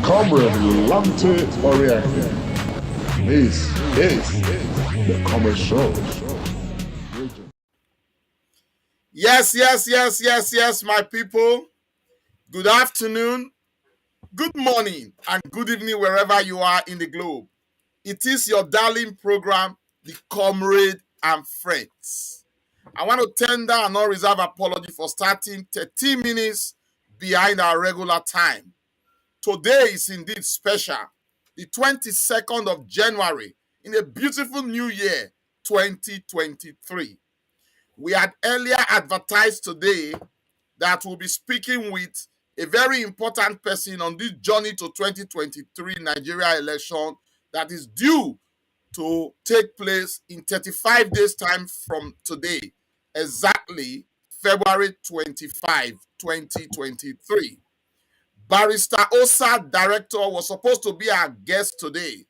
Comrade Lante Oriake. This is the Comrade Show. Yes, my people. Good afternoon, good morning, and good evening wherever you are in the globe. It is your darling program, The Comrade and Friends. I want to tender an unreserved apology for starting 30 minutes behind our regular time. Today is indeed special, the 22nd of January in a beautiful new year, 2023. We had earlier advertised today that we'll be speaking with a very important person on this journey to 2023 Nigeria election that is due to take place in 35 days' time from today, exactly February 25, 2023. Barrister Osa, director, was supposed to be our guest today,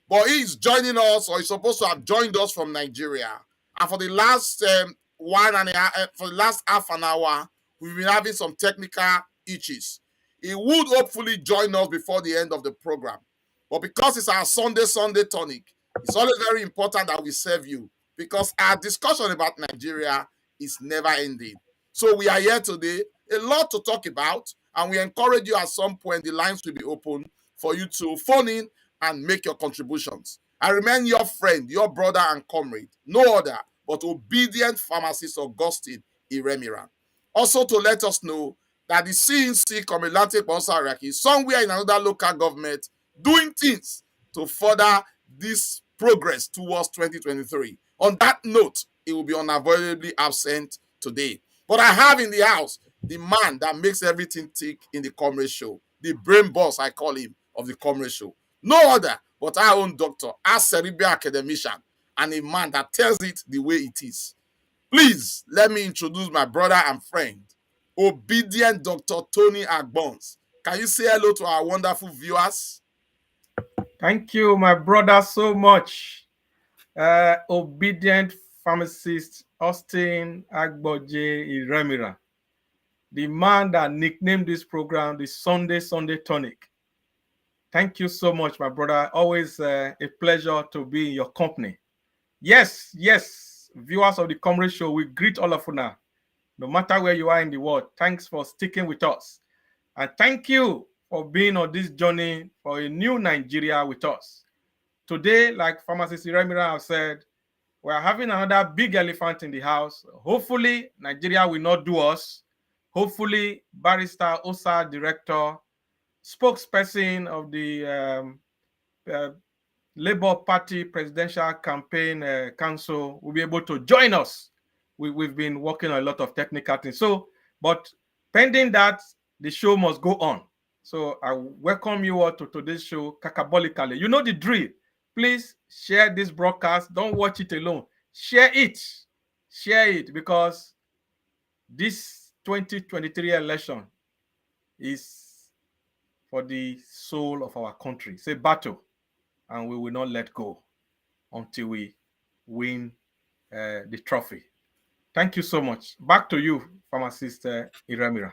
but he is joining us, or he's supposed to have joined us from Nigeria. And for the last for the last half an hour, we've been having some technical issues. He would hopefully join us before the end of the program. But because it's our Sunday tonic, it's always very important that we serve you, because our discussion about Nigeria is never ending. So we are here today, a lot to talk about, and we encourage you at some point, the lines will be open for you to phone in and make your contributions. I remain your friend, your brother and comrade, no other but obedient pharmacist Augustine Iremiran. Also to let us know that the CNC Comilante Bonsaraki is somewhere in another local government doing things to further this progress towards 2023. On that note, he will be unavoidably absent today. But I have in the house the man that makes everything tick in the Comrade Show, the brain boss, I call him, of the Comrade Show. No other but our own doctor, our cerebral academician, and a man that tells it the way it is. Please let me introduce my brother and friend, obedient Dr. Tony Agbons. Can you say hello to our wonderful viewers? Thank you, my brother, so much. Obedient pharmacist Austin Agboje Iremira, the man that nicknamed this program the Sunday Tonic. Thank you so much, my brother. Always a pleasure to be in your company. Yes, viewers of the Comrade Show, we greet all of you now, no matter where you are in the world. Thanks for sticking with us. And thank you for being on this journey for a new Nigeria with us. Today, like Pharmacist Iremira have said, we are having another big elephant in the house. Hopefully, Nigeria will not do us. Hopefully, Barrister Osa, director, spokesperson of the Labour Party Presidential Campaign Council, will be able to join us. We've been working on a lot of technical things. But pending that, the show must go on. So I welcome you all to today's show, Kakabolically. You know the drill. Please share this broadcast. Don't watch it alone. Share it, because this 2023 election is for the soul of our country. It's a battle, and we will not let go until we win the trophy. Thank you so much. Back to you, Pharmacist Iremira.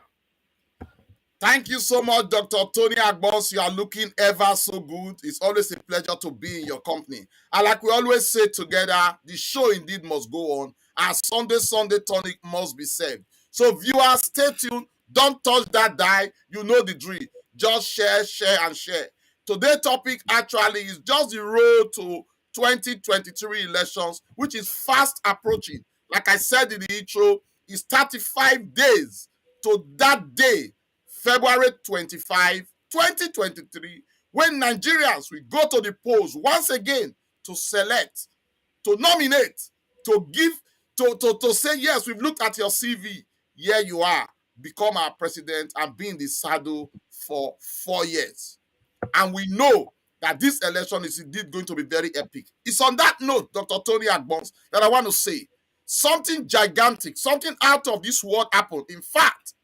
Thank you so much, Dr. Tony Agbons. You are looking ever so good. It's always a pleasure to be in your company. And like we always say together, the show indeed must go on. Our Sunday tonic must be served. So viewers, stay tuned. Don't touch that die. You know the drill. Just share, and share. Today's topic actually is just the road to 2023 elections, which is fast approaching. Like I said in the intro, it's 35 days to that day, February 25, 2023, when Nigerians will go to the polls once again to select, to nominate, to give, to say, yes, we've looked at your CV. Here you are. Become our president and be in the saddle for 4 years. And we know that this election is indeed going to be very epic. It's on that note, Dr. Tony Agbons, that I want to say something gigantic, something out of this world happened. In fact,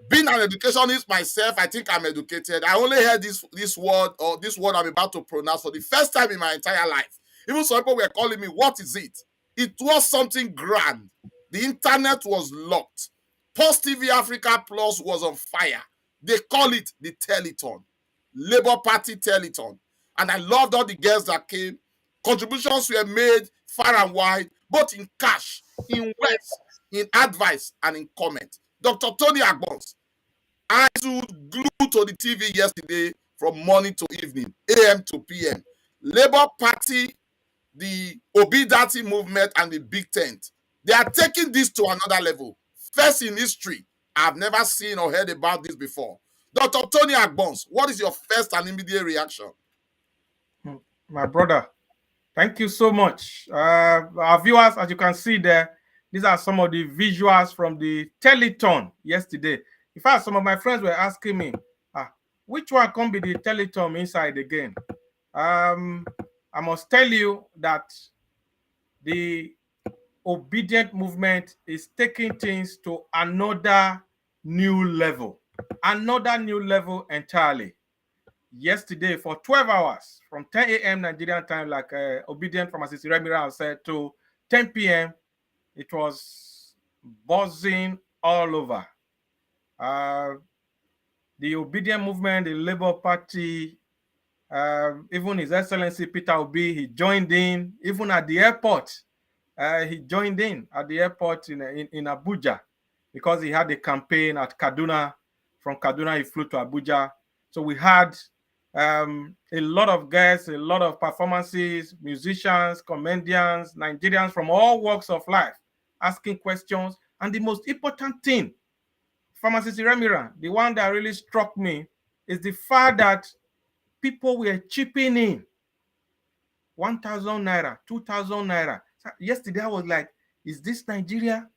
being an educationist myself, I think I'm educated. I only heard this word I'm about to pronounce for the first time in my entire life. Even some people were calling me, what is it? It was something grand. The internet was locked. Post TV Africa Plus was on fire. They call it the Telethon, Labour Party Telethon. And I loved all the guests that came. Contributions were made far and wide, both in cash, in words, in advice, and in comment. Dr. Tony Agbons, eyes glued to the TV yesterday from morning to evening, AM to PM. Labour Party, the Obidati movement, and the Big Tent. They are taking this to another level. First in history. I've never seen or heard about this before. Dr. Tony Agbons, what is your first and immediate reaction? My brother, thank you so much. Our viewers, as you can see there, these are some of the visuals from the Telethon yesterday. In fact, some of my friends were asking me, which one can be the Telethon inside again? I must tell you that the obedient movement is taking things to another new level entirely. Yesterday, for 12 hours, from 10 a.m. Nigerian time, like obedient pharmacist Remira said, to 10 p.m., it was buzzing all over. The obedient movement, the Labour Party, even His Excellency Peter Obi, he joined in, even at the airport. He joined in at the airport in Abuja because he had a campaign at Kaduna. From Kaduna, he flew to Abuja. So we had a lot of guests, a lot of performances, musicians, comedians, Nigerians from all walks of life asking questions. And the most important thing, Pharmacist Remira, the one that really struck me, is the fact that people were chipping in 1,000 naira, 2,000 naira. So yesterday, I was like, is this Nigeria?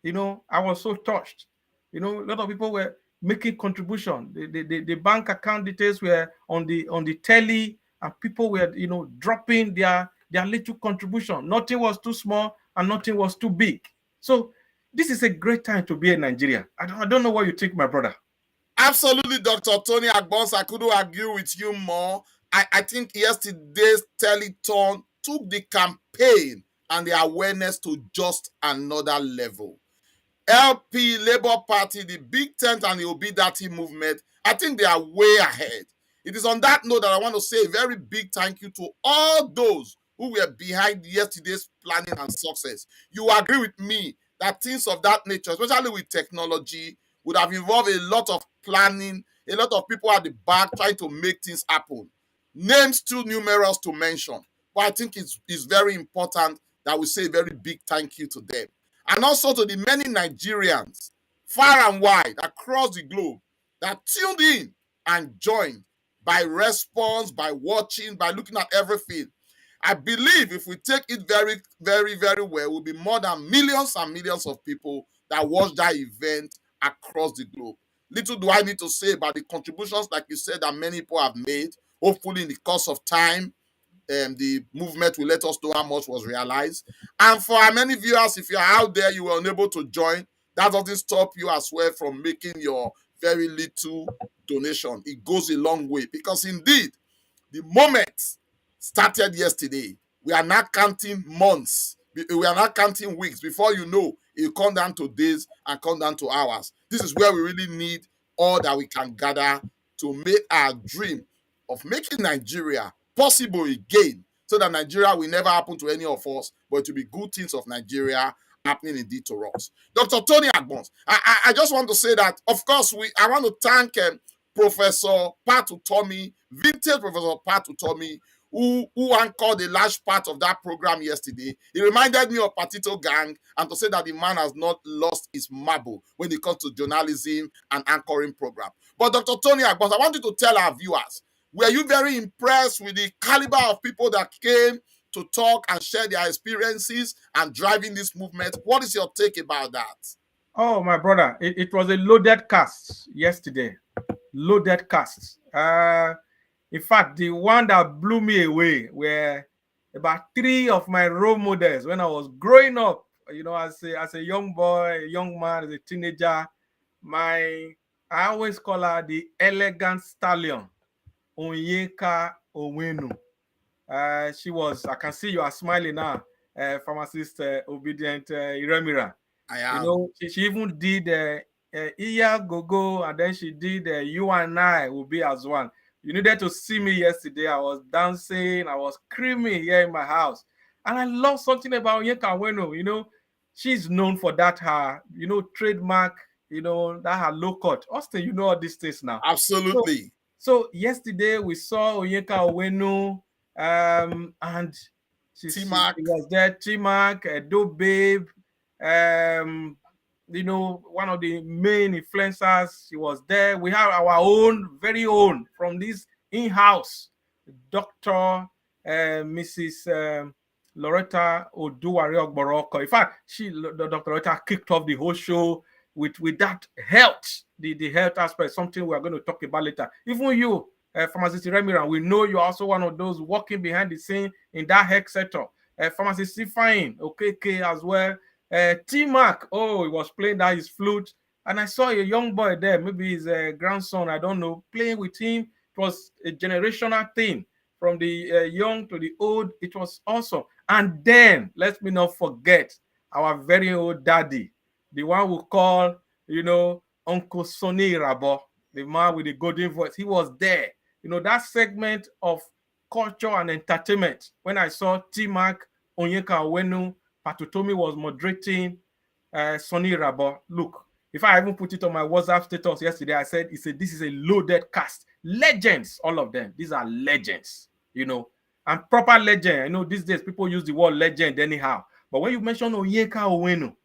You know, I was so touched. You know, a lot of people were making contribution. The bank account details were on the telly, and people were, you know, dropping their little contribution. Nothing was too small and nothing was too big. So this is a great time to be in Nigeria. I don't know what you think, my brother. Absolutely, Dr. Tony Agbons. I couldn't agree with you more. I think yesterday's Telethon took the campaign and the awareness to just another level. LP, Labour Party, the Big Tent, and the Obidati movement, I think they are way ahead. It is on that note that I want to say a very big thank you to all those who were behind yesterday's planning and success. You agree with me that things of that nature, especially with technology, would have involved a lot of planning, a lot of people at the back trying to make things happen. Names too numerous to mention, but I think it's very important that we say a very big thank you to them. And also to the many Nigerians far and wide across the globe that tuned in and joined by response, by watching, by looking at everything. I believe if we take it very, very, very well, it will be more than millions and millions of people that watch that event across the globe. Little do I need to say about the contributions, like you said, that many people have made. Hopefully in the course of time, the movement will let us know how much was realized. And for our many viewers, if you're out there, you were unable to join, that doesn't stop you as well from making your very little donation. It goes a long way because indeed, the moment started yesterday. We are not counting months. We are not counting weeks. Before you know, it will come down to days and come down to hours. This is where we really need all that we can gather to make our dream of making Nigeria possible again, so that Nigeria will never happen to any of us, but it will be good things of Nigeria happening indeed to us. Dr. Tony Agbons, I just want to say that, of course, I want to thank Professor Patu Tommy, vintage Professor Patu Tommy, who anchored a large part of that program yesterday. He reminded me of Patito Gang, and to say that the man has not lost his marble when it comes to journalism and anchoring program. But Dr. Tony Agbons, I want you to tell our viewers, were you very impressed with the caliber of people that came to talk and share their experiences and driving this movement? What is your take about that? Oh, my brother, it was a loaded cast yesterday. Loaded cast. In fact, the one that blew me away were about 3 of my role models when I was growing up, you know, as a young boy, a young man, as a teenager. I always call her the elegant stallion, Onyeka Onwenu. She was, I can see you are smiling now, pharmacist Obedient Iremira. I am. You know, she even did Iya Gogo, and then she did You and I Will Be As One. You needed to see me yesterday. I was dancing, I was screaming here in my house. And I love something about Onyeka Onwenu. You know, she's known for that, her, trademark, that her low cut. Austin, you know all these things now. Absolutely. So yesterday we saw Onyeka Onwenu, and she T-Mac. was there. T-Mac, Do Babe, one of the main influencers. She was there. We have our own, very own, from this in-house, Dr. Mrs. Loretta Oduwari Ogboroko. In fact, Dr. Loretta kicked off the whole show with that health, the health aspect, something we are going to talk about later. Even you, Pharmacist Remiran, we know you're also one of those working behind the scene in that health sector. Pharmacist Sifine, okay, as well. T-Mac, he was playing that his flute, and I saw a young boy there, maybe his grandson, I don't know, playing with him. It was a generational thing from the young to the old. It was awesome. And then, let me not forget our very old daddy, the one we call, Uncle Sonny Rabo, the man with the golden voice. He was there. That segment of culture and entertainment, when I saw T-Mac, Onyeka Onwenu, Patutomi was moderating, Sonny Rabo. Look, if I even put it on my WhatsApp status yesterday, I said, this is a loaded cast. Legends, all of them. These are legends, and proper legend. These days people use the word legend anyhow. But when you mention Onyeka Onwenu,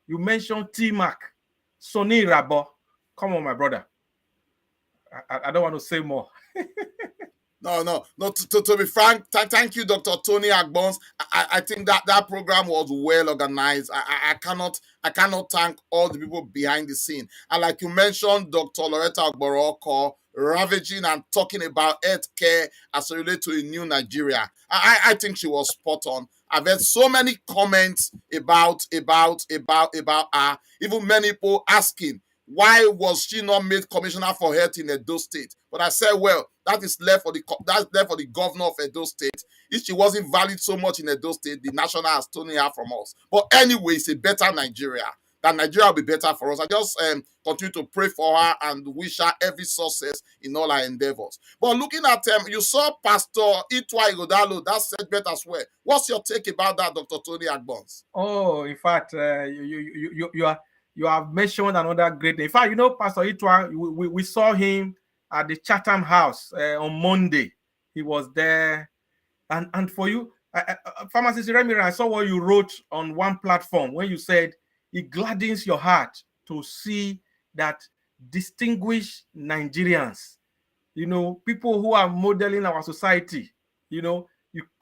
you mention T-Mac, Sonny Rabo. Come on, my brother. I don't want to say more. No. To be frank, thank you, Dr. Tony Agbons. I think that program was well organized. I cannot thank all the people behind the scene. And like you mentioned, Dr. Loretta Ogboroko ravaging and talking about healthcare as it relates to a new Nigeria. I think she was spot on. I've heard so many comments about her. Even many people asking, why was she not made commissioner for health in Edo State? But I said, well, that's left for the governor of Edo State. If she wasn't valued so much in Edo State, the national has stolen her from us. But anyway, it's a better Nigeria. That Nigeria will be better for us. I just continue to pray for her and wish her every success in all her endeavors. But looking at you saw Pastor Itwa Igodalo, that segment as well. What's your take about that, Dr. Tony Agbons? Oh, in fact, you have mentioned another great thing. In fact, Pastor Itwa, we saw him at the Chatham House on Monday. He was there. And for you, Pharmacist Remiran, I saw what you wrote on one platform when you said it gladdens your heart to see that distinguished Nigerians, people who are modeling our society, you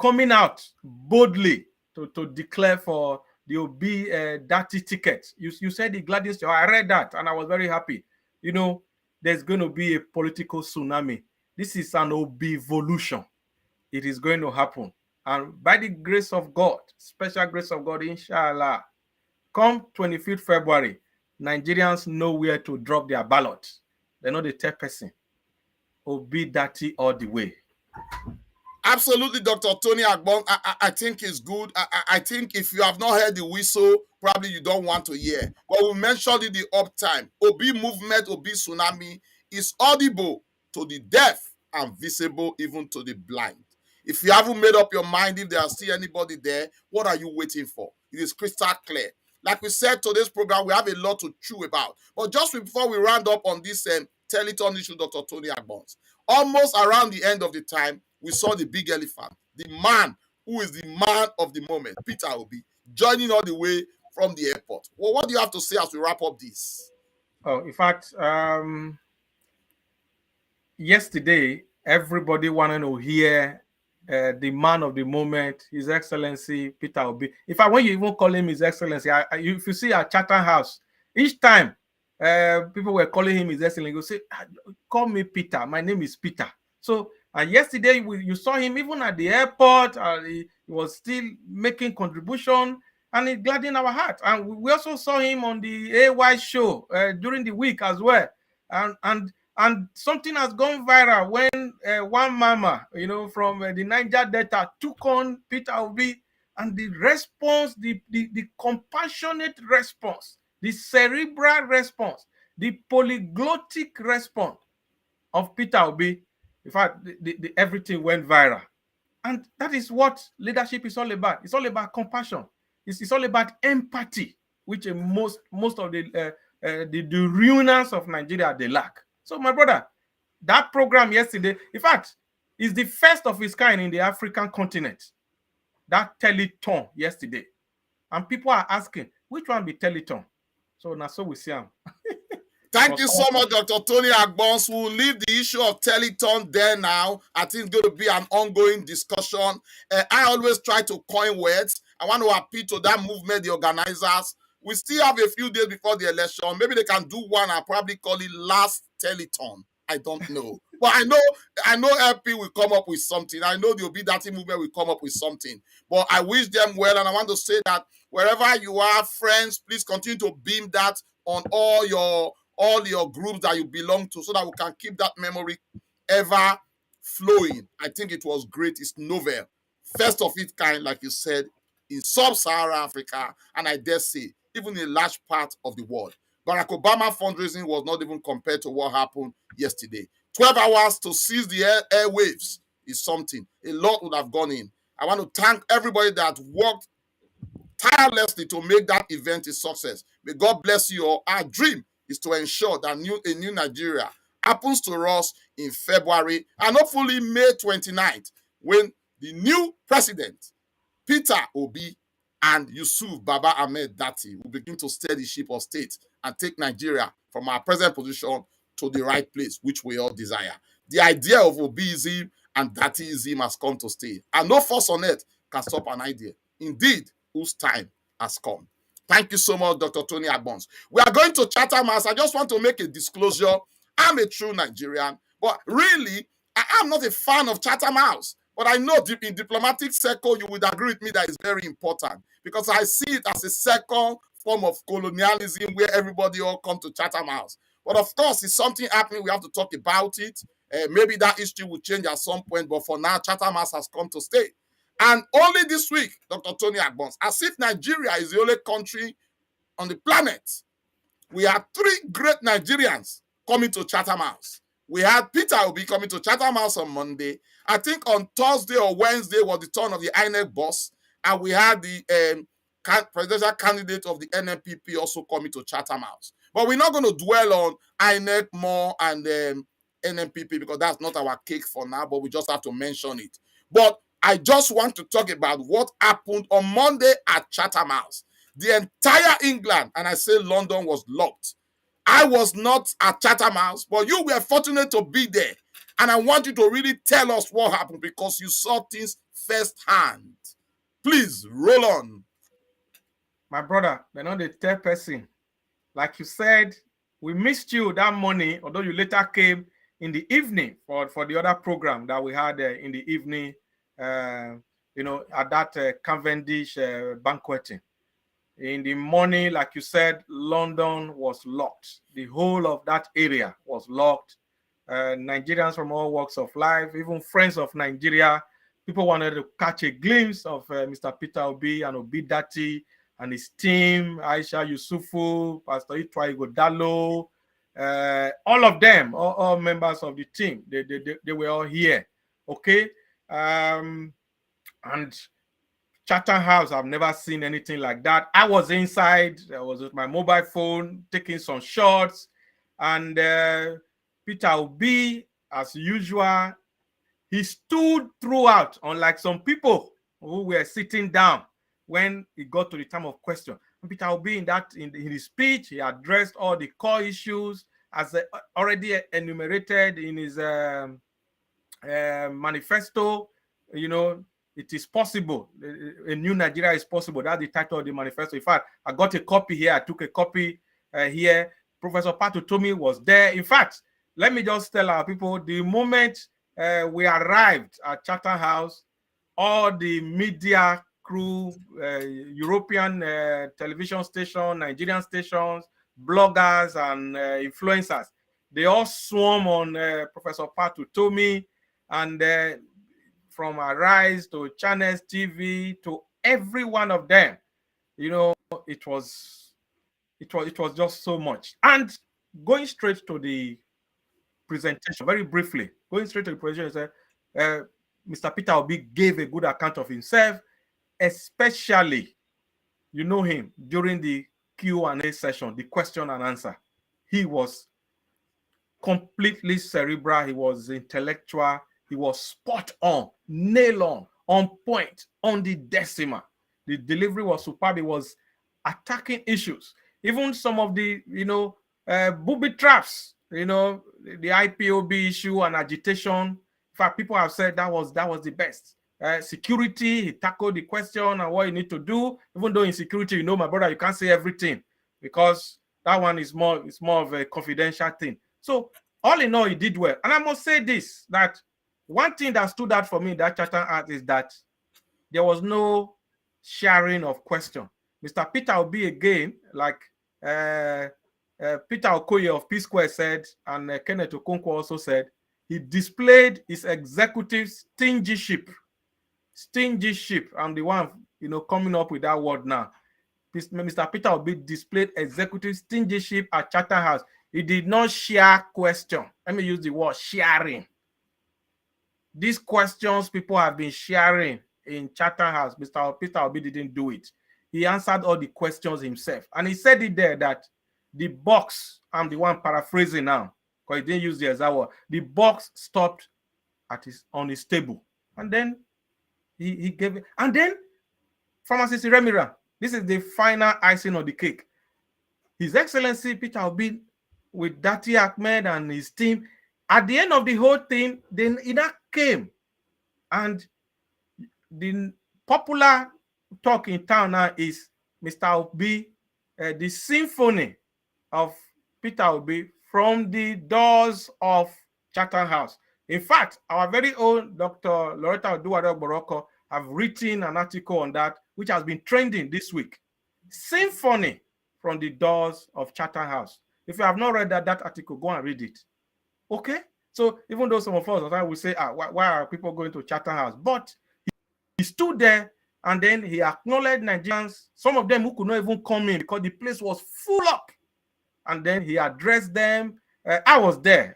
coming out boldly to declare for the Obi Dati ticket. You said it gladdens your heart. I read that and I was very happy. There's going to be a political tsunami. This is an Obi-evolution. It is going to happen. And by the grace of God, special grace of God, inshallah, come 25th February, Nigerians know where to drop their ballot. They know the third person. Obi Dati all the way. Absolutely, Dr. Tony Agbon. I think it's good. I think if you have not heard the whistle, probably you don't want to hear. But we mentioned in the uptime, Obi movement, Obi tsunami is audible to the deaf and visible even to the blind. If you haven't made up your mind, if there's still anybody there, what are you waiting for? It is crystal clear. Like we said, today's program, we have a lot to chew about. But just before we round up on this Telethon issue, Dr. Tony Agbons, almost around the end of the time, we saw the big elephant, the man who is the man of the moment, Peter Obi, joining all the way from the airport. Well, what do you have to say as we wrap up this? Oh, in fact, yesterday, everybody wanted to hear the man of the moment, His Excellency Peter Obi. In fact, when you even call him His Excellency, if you see at Chatham House, each time people were calling him His Excellency, you say, call me Peter. My name is Peter. So, and yesterday you saw him even at the airport. He was still making contribution, and it gladdened our heart. And we also saw him on the AY show during the week as well. And something has gone viral when one mama, from the Niger Delta took on Peter Obi, and the response, the compassionate response, the cerebral response, the polyglottic response of Peter Obi. In fact, everything went viral. And that is what leadership is all about. It's all about compassion. It's all about empathy, which most of the ruiners of Nigeria, they lack. So, my brother, that program yesterday, in fact, is the first of its kind in the African continent. That Telethon yesterday. And people are asking, which one be Telethon? So now so we see them. Thank you so much, Dr. Tony Agbons. We'll leave the issue of Telethon there now. I think it's going to be an ongoing discussion. I always try to coin words. I want to appeal to that movement, the organizers. We still have a few days before the election. Maybe they can do one. I'll probably call it last Telethon. I don't know. But I know LP will come up with something. I know the Obidati movement will come up with something. But I wish them well, and I want to say that wherever you are, friends, please continue to beam that on all your groups that you belong to so that we can keep that memory ever flowing. I think it was great. It's novel. First of its kind, like you said, in sub-Saharan Africa, and I dare say, even in a large part of the world. Barack Obama fundraising was not even compared to what happened yesterday. 12 hours to seize the airwaves is something. A lot would have gone in. I want to thank everybody that worked tirelessly to make that event a success. May God bless you all. Our dream is to ensure that a new Nigeria happens to us in February and hopefully May 29th, when the new president, Peter Obi and Yusuf Baba Ahmed Dati, will begin to steer the ship of state and take Nigeria from our present position to the right place, which we all desire. The idea of Obiism and Datiism has come to stay, and no force on earth can stop an idea. Indeed, whose time has come. Thank you so much, Dr. Tony Agbons. We are going to Chatham House. I just want to make a disclosure. I'm a true Nigerian, but really, I am not a fan of Chatham House. But I know in diplomatic circle, you would agree with me that it's very important, because I see it as a second form of colonialism where everybody all come to Chatham House. But of course, it's something happening. We have to talk about it. Maybe that issue will change at some point. But for now, Chatham House has come to stay. And only this week, Dr. Tony Agbons, as if Nigeria is the only country on the planet, we had 3 great Nigerians coming to Chatham House. We had Peter Obi coming to Chatham House on Monday. I think on Thursday or Wednesday was the turn of the INEC boss. And we had the presidential candidate of the NNPP also coming to Chatham House. But we're not going to dwell on INEC more and NNPP, because that's not our cake for now, but we just have to mention it. But I just want to talk about what happened on Monday at Chatham House. The entire England, and I say London, was locked. I was not at Chatham House, but you were fortunate to be there. And I want you to really tell us what happened, because you saw things firsthand. Please, roll on. My brother, they're not the third person. Like you said, we missed you that morning, although you later came in the evening for the other program that we had in the evening, at that Cavendish banqueting. In the morning, like you said, London was locked. The whole of that area was locked. Nigerians from all walks of life, even friends of Nigeria, people wanted to catch a glimpse of Mr. Peter Obi and Obidati and his team, Aisha Yusufu, Pastor Itwa Igodalo, all of them, all members of the team, they were all here. Okay. And Chatham House, I've never seen anything like that. I was inside. I was with my mobile phone taking some shots, and Peter Obi, as usual, he stood throughout, unlike some people who were sitting down when it got to the time of question. And Peter Obi, in his speech, he addressed all the core issues as already enumerated in his manifesto. It is possible. A new Nigeria is possible. That's the title of the manifesto. In fact, I got a copy here. I took a copy here. Professor Patutomi was there. In fact, let me just tell our people, the moment we arrived at Chatham House, all the media crew, European television station, Nigerian stations, bloggers and influencers, they all swarm on Professor Patutomi, and from Arise to Channels TV to every one of them. It was it was just so much. And going straight to the presentation, very briefly, going straight to the presentation, Mr. Peter Obi gave a good account of himself, especially, you know him, during the Q&A session, the question and answer. He was completely cerebral, he was intellectual, he was spot on, nail on point, on the decimal. The delivery was superb. He was attacking issues. Even some of the, booby traps, the IPOB issue and agitation. In fact, people have said that was the best. Security, he tackled the question and what you need to do. Even though in security, my brother, you can't say everything because that one is more of a confidential thing. So all in all, he did well. And I must say this, that one thing that stood out for me in that Chatham House is that there was no sharing of question. Mr. Peter Obi again, like Peter Okoye of P Square said, and Kenneth Okonkwo also said, he displayed his executive stingyship. Stingyship. I'm the one, coming up with that word now. Mr. Peter Obi displayed executive stingyship at Chatham House. He did not share question. Let me use the word sharing. These questions people have been sharing in Chatham House, Mr. Peter Obi didn't do it. He answered all the questions himself. And he said it there that the box, I'm the one paraphrasing now, because he didn't use the exact word. The box stopped on his table. And then he gave it. And then Pharmacist Remira, this is the final icing on the cake. His Excellency Peter Obi with Dati Ahmed and his team, at the end of the whole thing, then Ida came. And the popular talk in town now is Mr. Obi, the symphony of Peter Obi from the doors of Chatham House. In fact, our very own Dr. Loretta Oduwade Boroko have written an article on that, which has been trending this week. Symphony from the doors of Chatham House. If you have not read that article, go and read it. Okay? So even though some of us will say, why are people going to Chatham House? But he stood there and then he acknowledged Nigerians, some of them who could not even come in because the place was full up. And then he addressed them. I was there.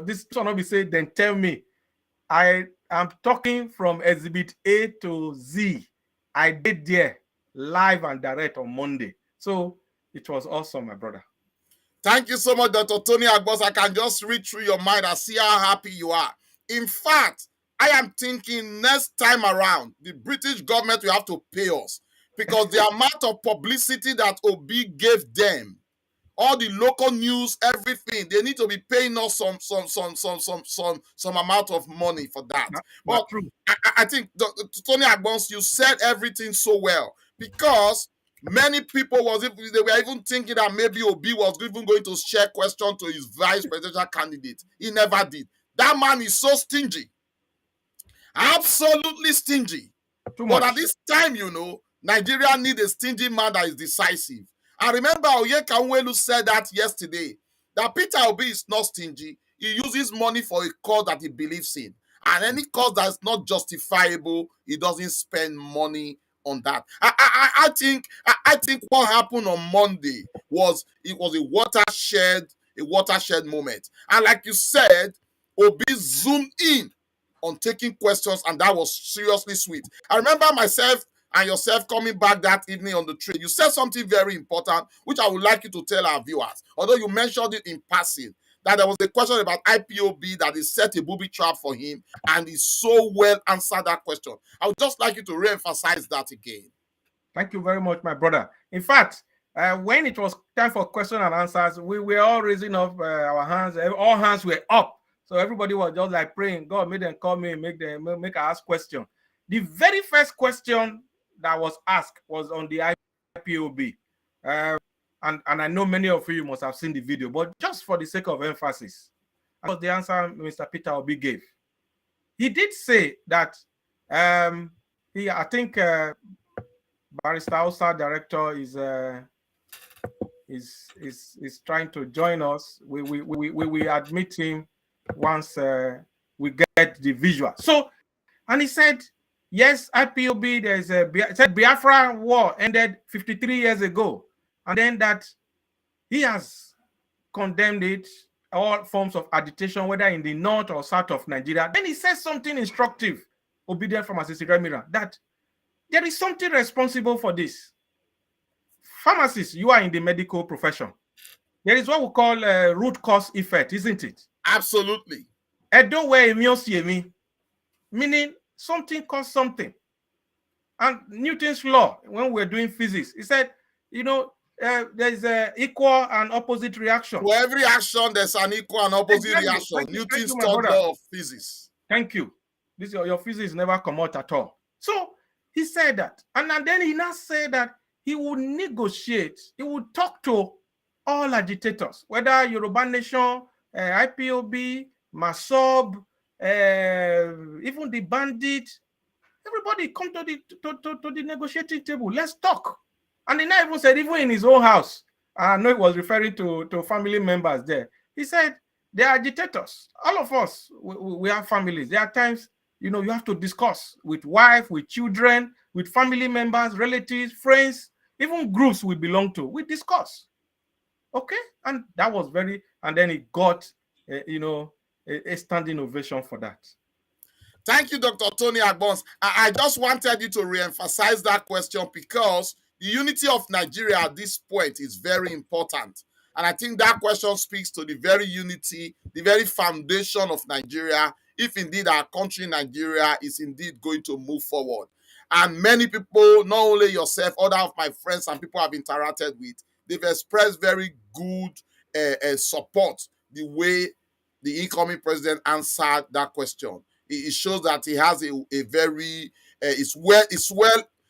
This one will be said, then tell me. I am talking from Exhibit A to Z. I did there live and direct on Monday. So it was awesome, my brother. Thank you so much, Dr. Tony Agbos. I can just read through your mind and see how happy you are. In fact, I am thinking next time around, the British government will have to pay us because the amount of publicity that Obi gave them, all the local news, everything, they need to be paying us some amount of money for that. But I think, Tony Agbons, you said everything so well because many people they were even thinking that maybe Obi was even going to share question to his vice presidential candidate. He never did. That man is so stingy. Absolutely stingy. But at this time, Nigeria needs a stingy man that is decisive. I remember Oyeka Nwelu said that yesterday, that Peter Obi is not stingy. He uses money for a cause that he believes in. And any cause that is not justifiable, he doesn't spend money on that. I think what happened on Monday was a watershed moment. And like you said, Obi zoomed in on taking questions, and that was seriously sweet. I remember myself and yourself coming back that evening on the train. You said something very important, which I would like you to tell our viewers, although you mentioned it in passing, that there was a question about IPOB that is set a booby trap for him, and he so well answered that question. I would just like you to re-emphasize that again. Thank you very much, my brother. In fact, when it was time for question and answers, we were all raising up our hands. All hands were up. So everybody was just like praying, God, make them call me, make us ask question. The very first question that was asked was on the IPOB. And I know many of you must have seen the video, but just for the sake of emphasis, that was the answer Mr. Peter Obi gave. He did say that I think Barrister Osa director is trying to join us. We admit him once we get the visual. So, and he said, yes, IPOB, said Biafra war ended 53 years ago. And then that he has condemned it, all forms of agitation, whether in the north or south of Nigeria. Then he says something instructive, obedient pharmacist Remira, that there is something responsible for this. Pharmacists, you are in the medical profession. There is what we call root cause effect, isn't it? Absolutely. Meaning something caused something. And Newton's law, when we're doing physics, he said, there's an equal and opposite reaction. For every action, there's an equal and opposite reaction. Newton's third law of physics. Thank you. This your physics never come out at all. So he said that. And then he now said that he would negotiate, he would talk to all agitators, whether Yoruba Nation, IPOB, MASOB, even the bandit. Everybody come to the negotiating table. Let's talk. And he now even said, even in his own house, I know he was referring to family members there. He said, they are agitators. All of us, we have families. There are times, you have to discuss with wife, with children, with family members, relatives, friends, even groups we belong to. We discuss. Okay? And that was and then he got, a standing ovation for that. Thank you, Dr. Tony Agbons. I just wanted you to re-emphasize that question because the unity of Nigeria at this point is very important. And I think that question speaks to the very unity, the very foundation of Nigeria, if indeed our country, Nigeria, is indeed going to move forward. And many people, not only yourself, other of my friends and people I've interacted with, they've expressed very good support the way the incoming president answered that question. It shows that he has a very,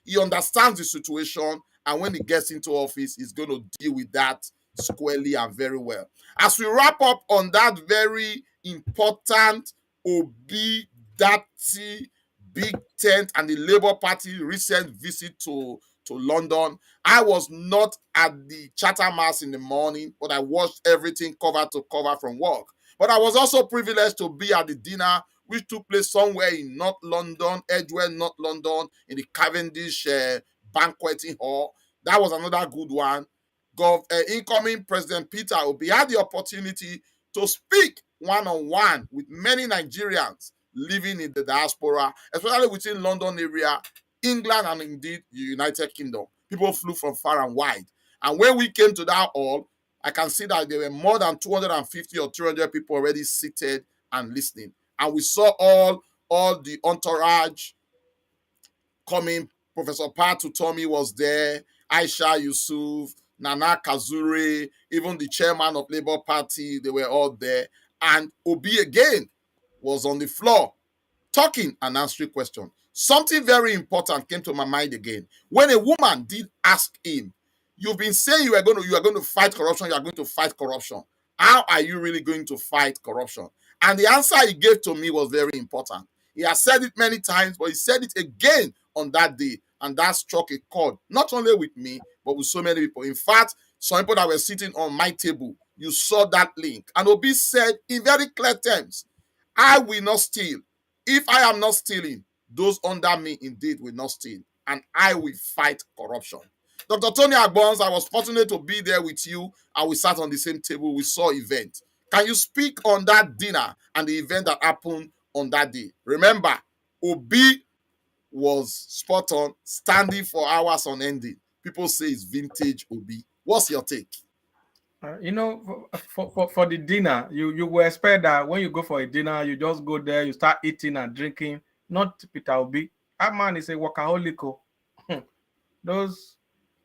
he understands the situation, and when he gets into office, he's going to deal with that squarely and very well. As we wrap up on that very important Obi-Datti Big Tent and the Labour Party recent visit to London, I was not at the Chatham House in the morning, but I watched everything cover to cover from work. But I was also privileged to be at the dinner which took place somewhere in North London, Edgware, North London, in the Cavendish banqueting hall. That was another good one. Incoming President Peter Obi had the opportunity to speak one-on-one with many Nigerians living in the diaspora, especially within London area, England, and indeed the United Kingdom. People flew from far and wide. And when we came to that hall, I can see that there were more than 250 or 300 people already seated and listening. And we saw all the entourage coming. Professor Patu Tomi was there, Aisha Yusuf, Nana Kazure, even the chairman of Labour Party, they were all there. And Obi again was on the floor talking and answering questions. Something very important came to my mind again. When a woman did ask him, you've been saying you are going to fight corruption, you are going to fight corruption. How are you really going to fight corruption? And the answer he gave to me was very important. He has said it many times, but he said it again on that day. And that struck a chord, not only with me, but with so many people. In fact, some people that were sitting on my table, you saw that link. And Obi said in very clear terms, I will not steal. If I am not stealing, those under me indeed will not steal. And I will fight corruption. Dr. Tony Agbons, I was fortunate to be there with you, and we sat on the same table. We saw event. Can you speak on that dinner and the event that happened on that day? Remember, Obi was spot on, standing for hours on ending. People say it's vintage Obi. What's your take? For the dinner, you will expect that when you go for a dinner, you just go there, you start eating and drinking. Not Peter Obi. That man is a workaholic. Those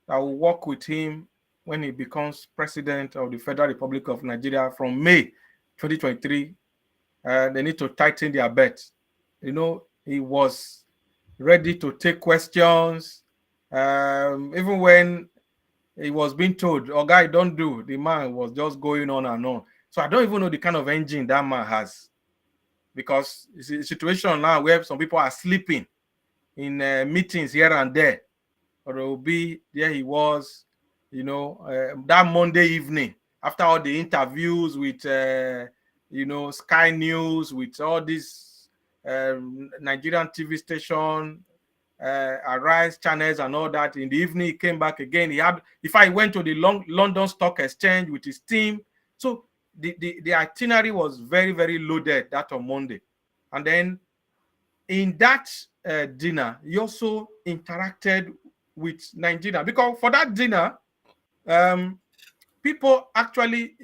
that will work with him when he becomes president of the Federal Republic of Nigeria from May 2023, they need to tighten their belt. He was ready to take questions. Even when he was being told, "Oh, guy, don't do," the man was just going on and on. So I don't even know the kind of engine that man has, because it's a situation now where some people are sleeping in meetings here and there. Or it will be there he was, that Monday evening after all the interviews with, Sky News, with all these Nigerian TV station, Arise channels and all that. In the evening, he came back again. If I went to the London Stock Exchange with his team, so the itinerary was very, very loaded that on Monday. And then in that dinner, he also interacted with Nigeria, because for that dinner, people actually,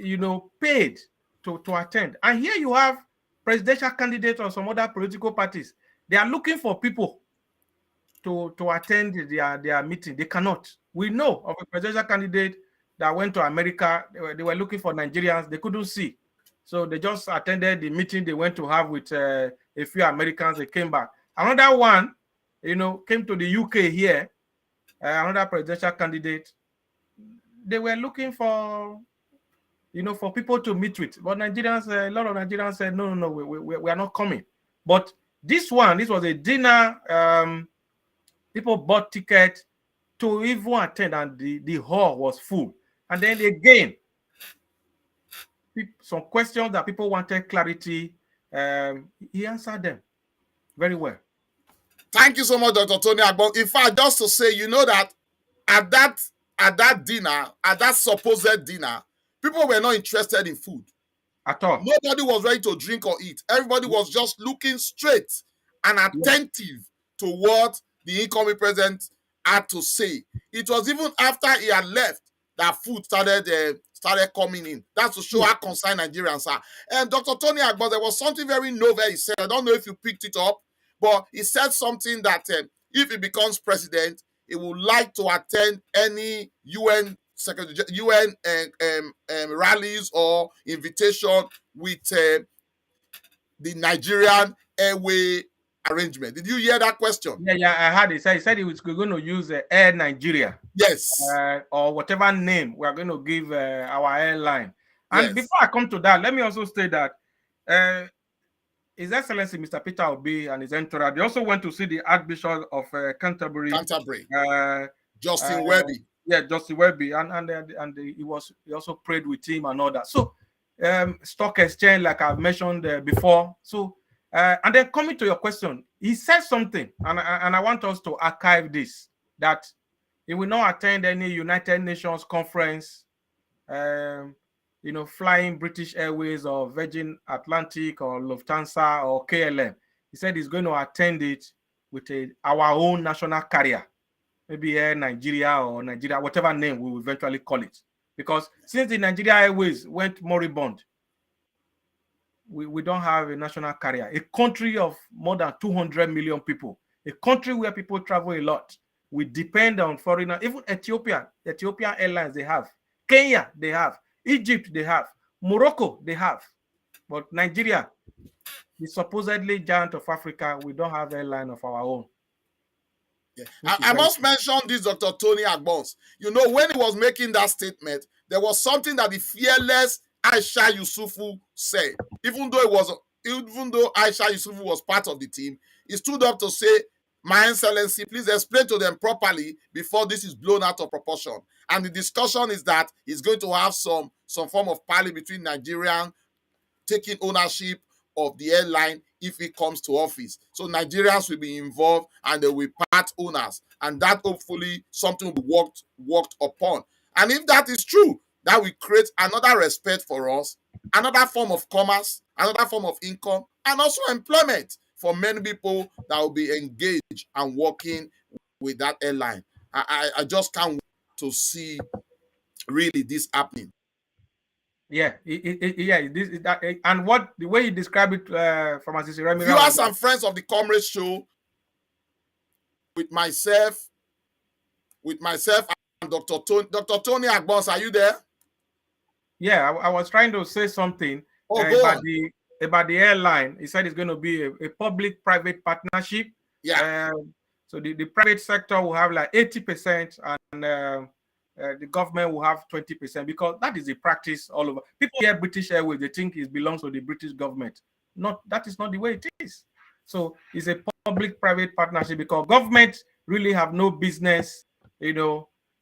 paid to attend. And here you have presidential candidates or some other political parties. They are looking for people to attend their meeting. They cannot. We know of a presidential candidate that went to America. They were looking for Nigerians. They couldn't see. So they just attended the meeting they went to have with a few Americans. They came back. Another one, came to the UK here. Another presidential candidate. They were looking for, for people to meet with. But Nigerians, a lot of Nigerians said, no, we are not coming. But this was a dinner. People bought tickets to even attend, and the hall was full. And then again, some questions that people wanted clarity, he answered them very well. Thank you so much, Dr. Tony Agbon. In fact, just to say, that at that dinner, at that supposed dinner, people were not interested in food at all. Nobody was ready to drink or eat. Everybody was just looking straight and attentive to what the incoming president had to say. It was even after he had left that food started coming in. That's to show how concerned Nigerians are. And Dr. Tony Agbon, there was something very novel he said. I don't know if you picked it up, but he said something that if he becomes president, he would like to attend any UN rallies or invitation with the Nigerian airway arrangement. Did you hear that question? Yeah, I heard it. He said he was going to use Air Nigeria. Yes. Or whatever name we are going to give our airline. And before I come to that, let me also state that His Excellency Mr. Peter Obi and his entourage, they also went to see the Archbishop of Canterbury. Justin Welby. Yeah, Justin Welby, and he also prayed with him and all that. So, stock exchange, like I've mentioned before. So, and then coming to your question, he said something, and I want us to archive this, that he will not attend any United Nations conference, flying British Airways or Virgin Atlantic or Lufthansa or KLM. He said he's going to attend it with our own national carrier, maybe Air Nigeria or Nigeria, whatever name we will eventually call it. Because since the Nigeria Airways went moribund, we don't have a national carrier. A country of more than 200 million people, a country where people travel a lot, we depend on foreigners. Even Ethiopian Airlines, they have. Kenya, they have. Egypt, they have. Morocco, they have. But Nigeria, the supposedly giant of Africa, we don't have airline of our own. Yeah. I must mention this, Dr. Tony Agbon. When he was making that statement, there was something that the fearless Aisha Yusufu said. Even though Aisha Yusufu was part of the team, he stood up to say, "My Excellency, please explain to them properly before this is blown out of proportion." And the discussion is that he's going to have some form of parley between Nigerian taking ownership of the airline if it comes to office. So Nigerians will be involved and they will be part owners. And that hopefully something will be worked upon. And if that is true, that will create another respect for us, another form of commerce, another form of income, and also employment for many people that will be engaged and working with that airline. I just can't wait to see really this happening. Yeah, and the way you describe it, Pharmacist Remy. Viewers and friends of the Comrade Show, with myself and Dr. Tony Agbon, are you there? Yeah, I was trying to say something about the airline. He said it's going to be a public-private partnership. Yeah. So the private sector will have like 80%, and the government will have 20%, because that is the practice all over. People hear British Airways, they think it belongs to the British government. That is not the way it is. So it's a public-private partnership, because government really have no business,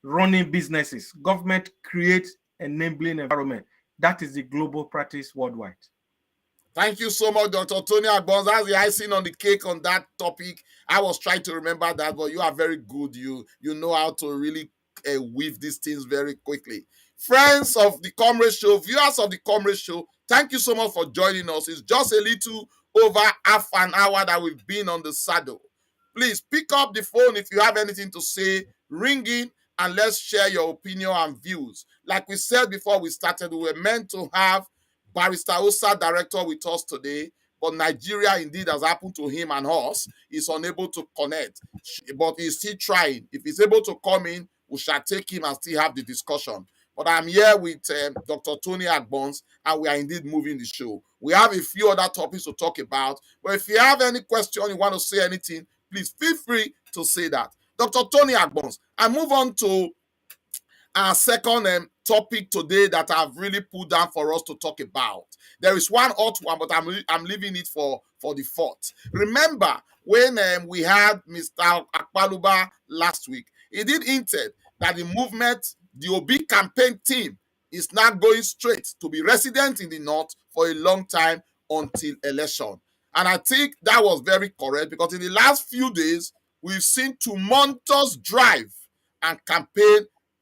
running businesses. Government creates enabling environment. That is the global practice worldwide. Thank you so much, Dr. Tony Agbons. That's the icing on the cake on that topic. I was trying to remember that, but you are very good. You know how to really weave these things very quickly. Friends of the Comrade Show, viewers of the Comrade Show, thank you so much for joining us. It's just a little over half an hour that we've been on the saddle. Please pick up the phone if you have anything to say, ring in, and let's share your opinion and views. Like we said before we started, we were meant to have Barrister Osa, director, with us today, but Nigeria indeed has happened to him and us. He's unable to connect, but he's still trying. If he's able to come in, we shall take him and still have the discussion. But I'm here with Dr. Tony Agbons, and we are indeed moving the show. We have a few other topics to talk about, but if you have any question, you want to say anything, please feel free to say that. Dr. Tony Agbons, I move on to our second topic today that I've really put down for us to talk about. There is one hot one, but I'm leaving it for the fourth. Remember when we had Mr. Akpaluba last week, he did hinted that the movement, the Obi campaign team, is now going straight to be resident in the north for a long time until election. And I think that was very correct, because in the last few days, we've seen tumultuous drive and campaign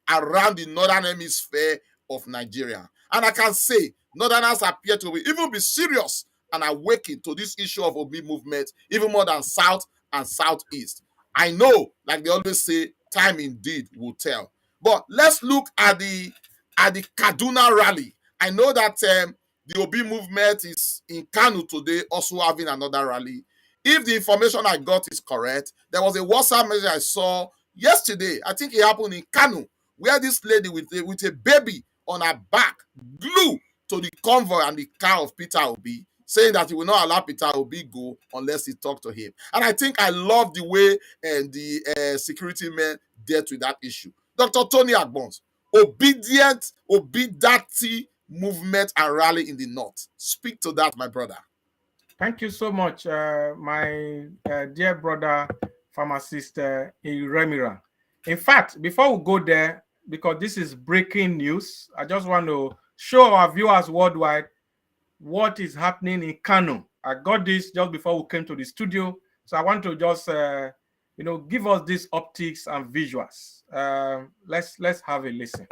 around the northern hemisphere of Nigeria. And I can say northerners appear to be serious and awaken to this issue of Obi movement even more than south and southeast. I know, like they always say, time indeed will tell. But let's look at the Kaduna rally. I know that the Obi movement is in Kano today, also having another rally. If the information I got is correct, there was a WhatsApp message I saw yesterday. I think it happened in Kano, where this lady with a baby on her back glued to the convoy and the car of Peter Obi, saying that he will not allow Peter Obi go unless he talk to him. And I think I love the way the security men dealt with that issue. Dr. Tony Agbons, obedient movement and rally in the north. Speak to that, my brother. Thank you so much, my dear brother, pharmacist Iremira. In fact, before we go there, because this is breaking news, I just want to show our viewers worldwide what is happening in Kano. I got this just before we came to the studio, so I want to just give us these optics and visuals. Let's have a listen.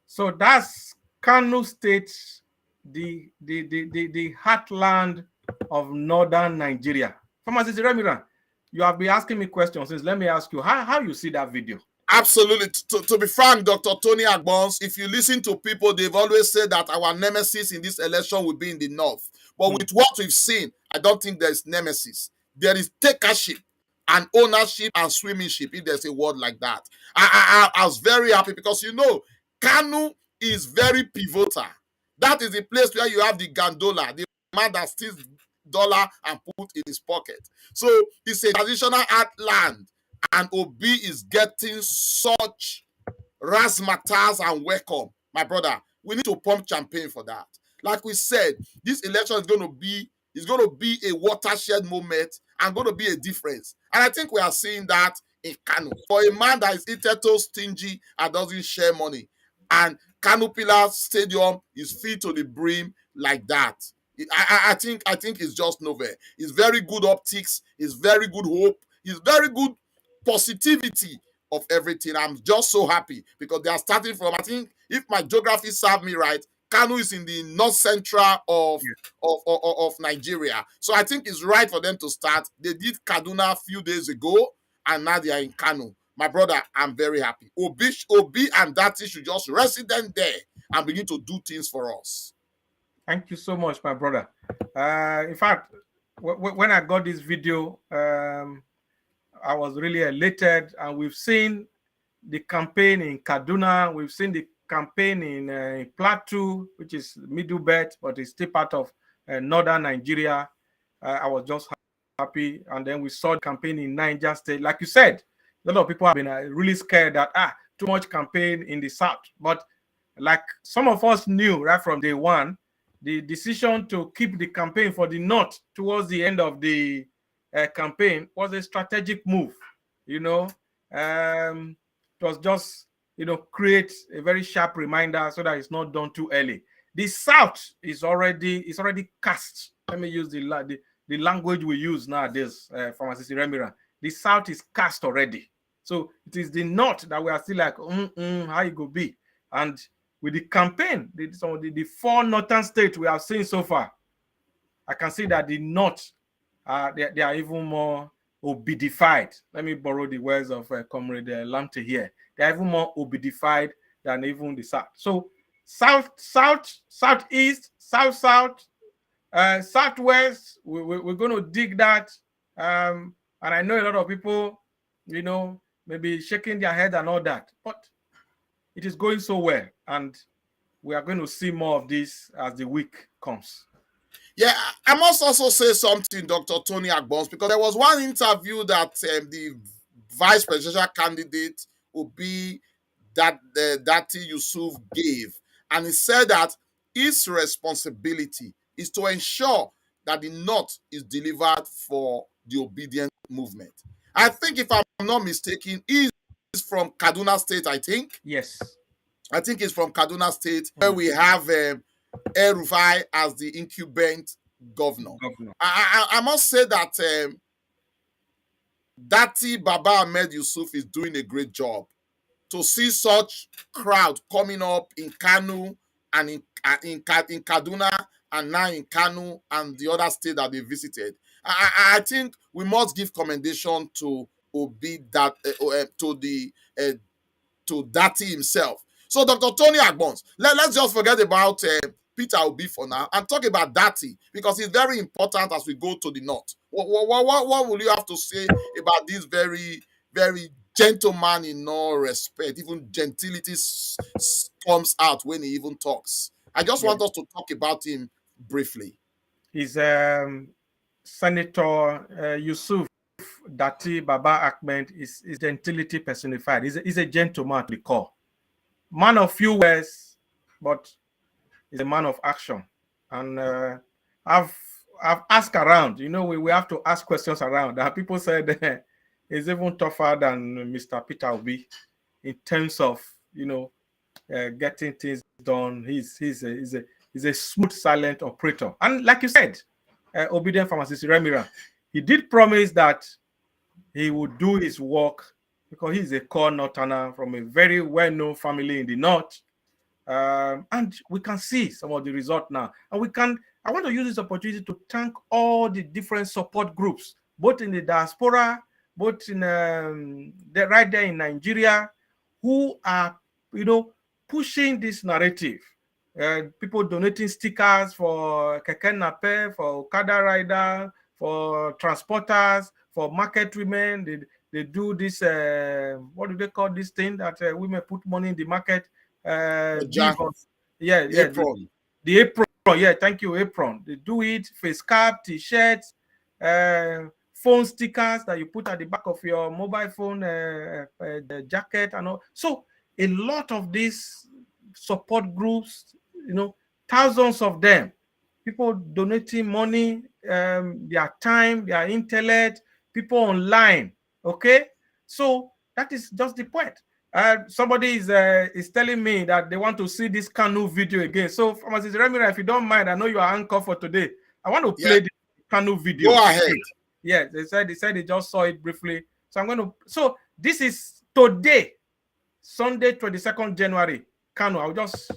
So that's Kano State, the heartland of northern Nigeria. Pharmacist Remira, you have been asking me questions since. Let me ask you, how you see that video? Absolutely. To be frank, Dr. Tony Agbons, if you listen to people, they've always said that our nemesis in this election will be in the north. But with what we've seen, I don't think there's nemesis. There is takership and ownership and swimmingship, if there's a word like that. I was very happy because, Kanu is very pivotal. That is the place where you have the gondola, the man that steals dollar and put in his pocket. So it's a traditional land, and Obi is getting such razzmatazz and welcome. My brother, we need to pump champagne for that. Like we said, this election is going to be a watershed moment and going to be a difference. And I think we are seeing that in Kano. For a man that is hitherto stingy and doesn't share money, and Kano Pillar Stadium is filled to the brim like that, I think it's just nowhere. It's very good optics. It's very good hope. It's very good positivity of everything. I'm just so happy because they are starting from, I think, if my geography serves me right, Kano is in the north central of Nigeria. So I think it's right for them to start. They did Kaduna a few days ago, and now they are in Kano. My brother, I'm very happy. Obi and Dati should just resident there and begin to do things for us. Thank you so much, my brother. In fact, when I got this video, I was really elated, and we've seen the campaign in Kaduna. We've seen the campaign in Plateau, which is Middle Belt, but it's still part of northern Nigeria. I was just happy. And then we saw the campaign in Niger State. Like you said, a lot of people have been really scared that too much campaign in the south. But like some of us knew right from day one, the decision to keep the campaign for the north towards the end of the campaign was a strategic move. You know, it was just, create a very sharp reminder so that it's not done too early. The south is already cast. Let me use the language we use nowadays, Pharmacist Remira. The south is cast already. So it is the north that we are still like, how it go be? And with the campaign, the 4 northern states we have seen so far, I can see that the north, they are even more obidified. Let me borrow the words of Comrade Lamte here. They are even more obidified than even the south. So south, southeast, south, southwest, we're going to dig that. And I know a lot of people, maybe shaking their head and all that, but it is going so well. And we are going to see more of this as the week comes. Yeah, I must also say something, Dr. Tony Agbons, because there was one interview that the vice presidential candidate Obi Dati Yusuf gave, and he said that his responsibility is to ensure that the North is delivered for the obedient movement. I think, if I'm not mistaken, he is from Kaduna State, I think. Yes. I think it's from Kaduna State, where we have El-Rufai as the incumbent governor. I must say that Dati Baba Ahmed Yusuf is doing a great job. To see such crowd coming up in Kanu and in Kaduna and now in Kanu and the other state that they visited, I think we must give commendation to Obi that to Dati himself. So, Dr. Tony Agbons, let's just forget about Peter Obi for now and talk about Dati, because it's very important as we go to the north. What will you have to say about this very, very gentleman in all respect? Even gentility comes out when he even talks. I just want us to talk about him briefly. He's Senator Yusuf Dati Baba Ahmed is gentility personified. He's a gentleman to the core. Man of few words, but he's a man of action. And I've asked around. We have to ask questions around. And people said he's even tougher than Mr. Peter Obi in terms of getting things done. He's a smooth, silent operator. And like you said, obedient Pharmacist Remira, he did promise that he would do his work, because he's a core northerner from a very well-known family in the north. And we can see some of the result now. And I want to use this opportunity to thank all the different support groups, both in the diaspora, both in right there in Nigeria, who are, pushing this narrative. People donating stickers for Keke Nape, for Okada rider, for transporters, for market women. They do this, what do they call this thing that women put money in the market? Apron. The apron. Yeah, thank you, apron. They do it, face cap, t-shirts, phone stickers that you put at the back of your mobile phone, the jacket and all. So a lot of these support groups, thousands of them, people donating money, their time, their intellect, people online. Okay, so that is just the point. Somebody is telling me that they want to see this Kanu video again. So, Pharmacist Remira, if you don't mind, I know you are anchor for today. I want to play the Kanu video. Go ahead. Yeah, they said they just saw it briefly. So I'm going to. So this is today, Sunday, 22nd January. Kanu, I'll just.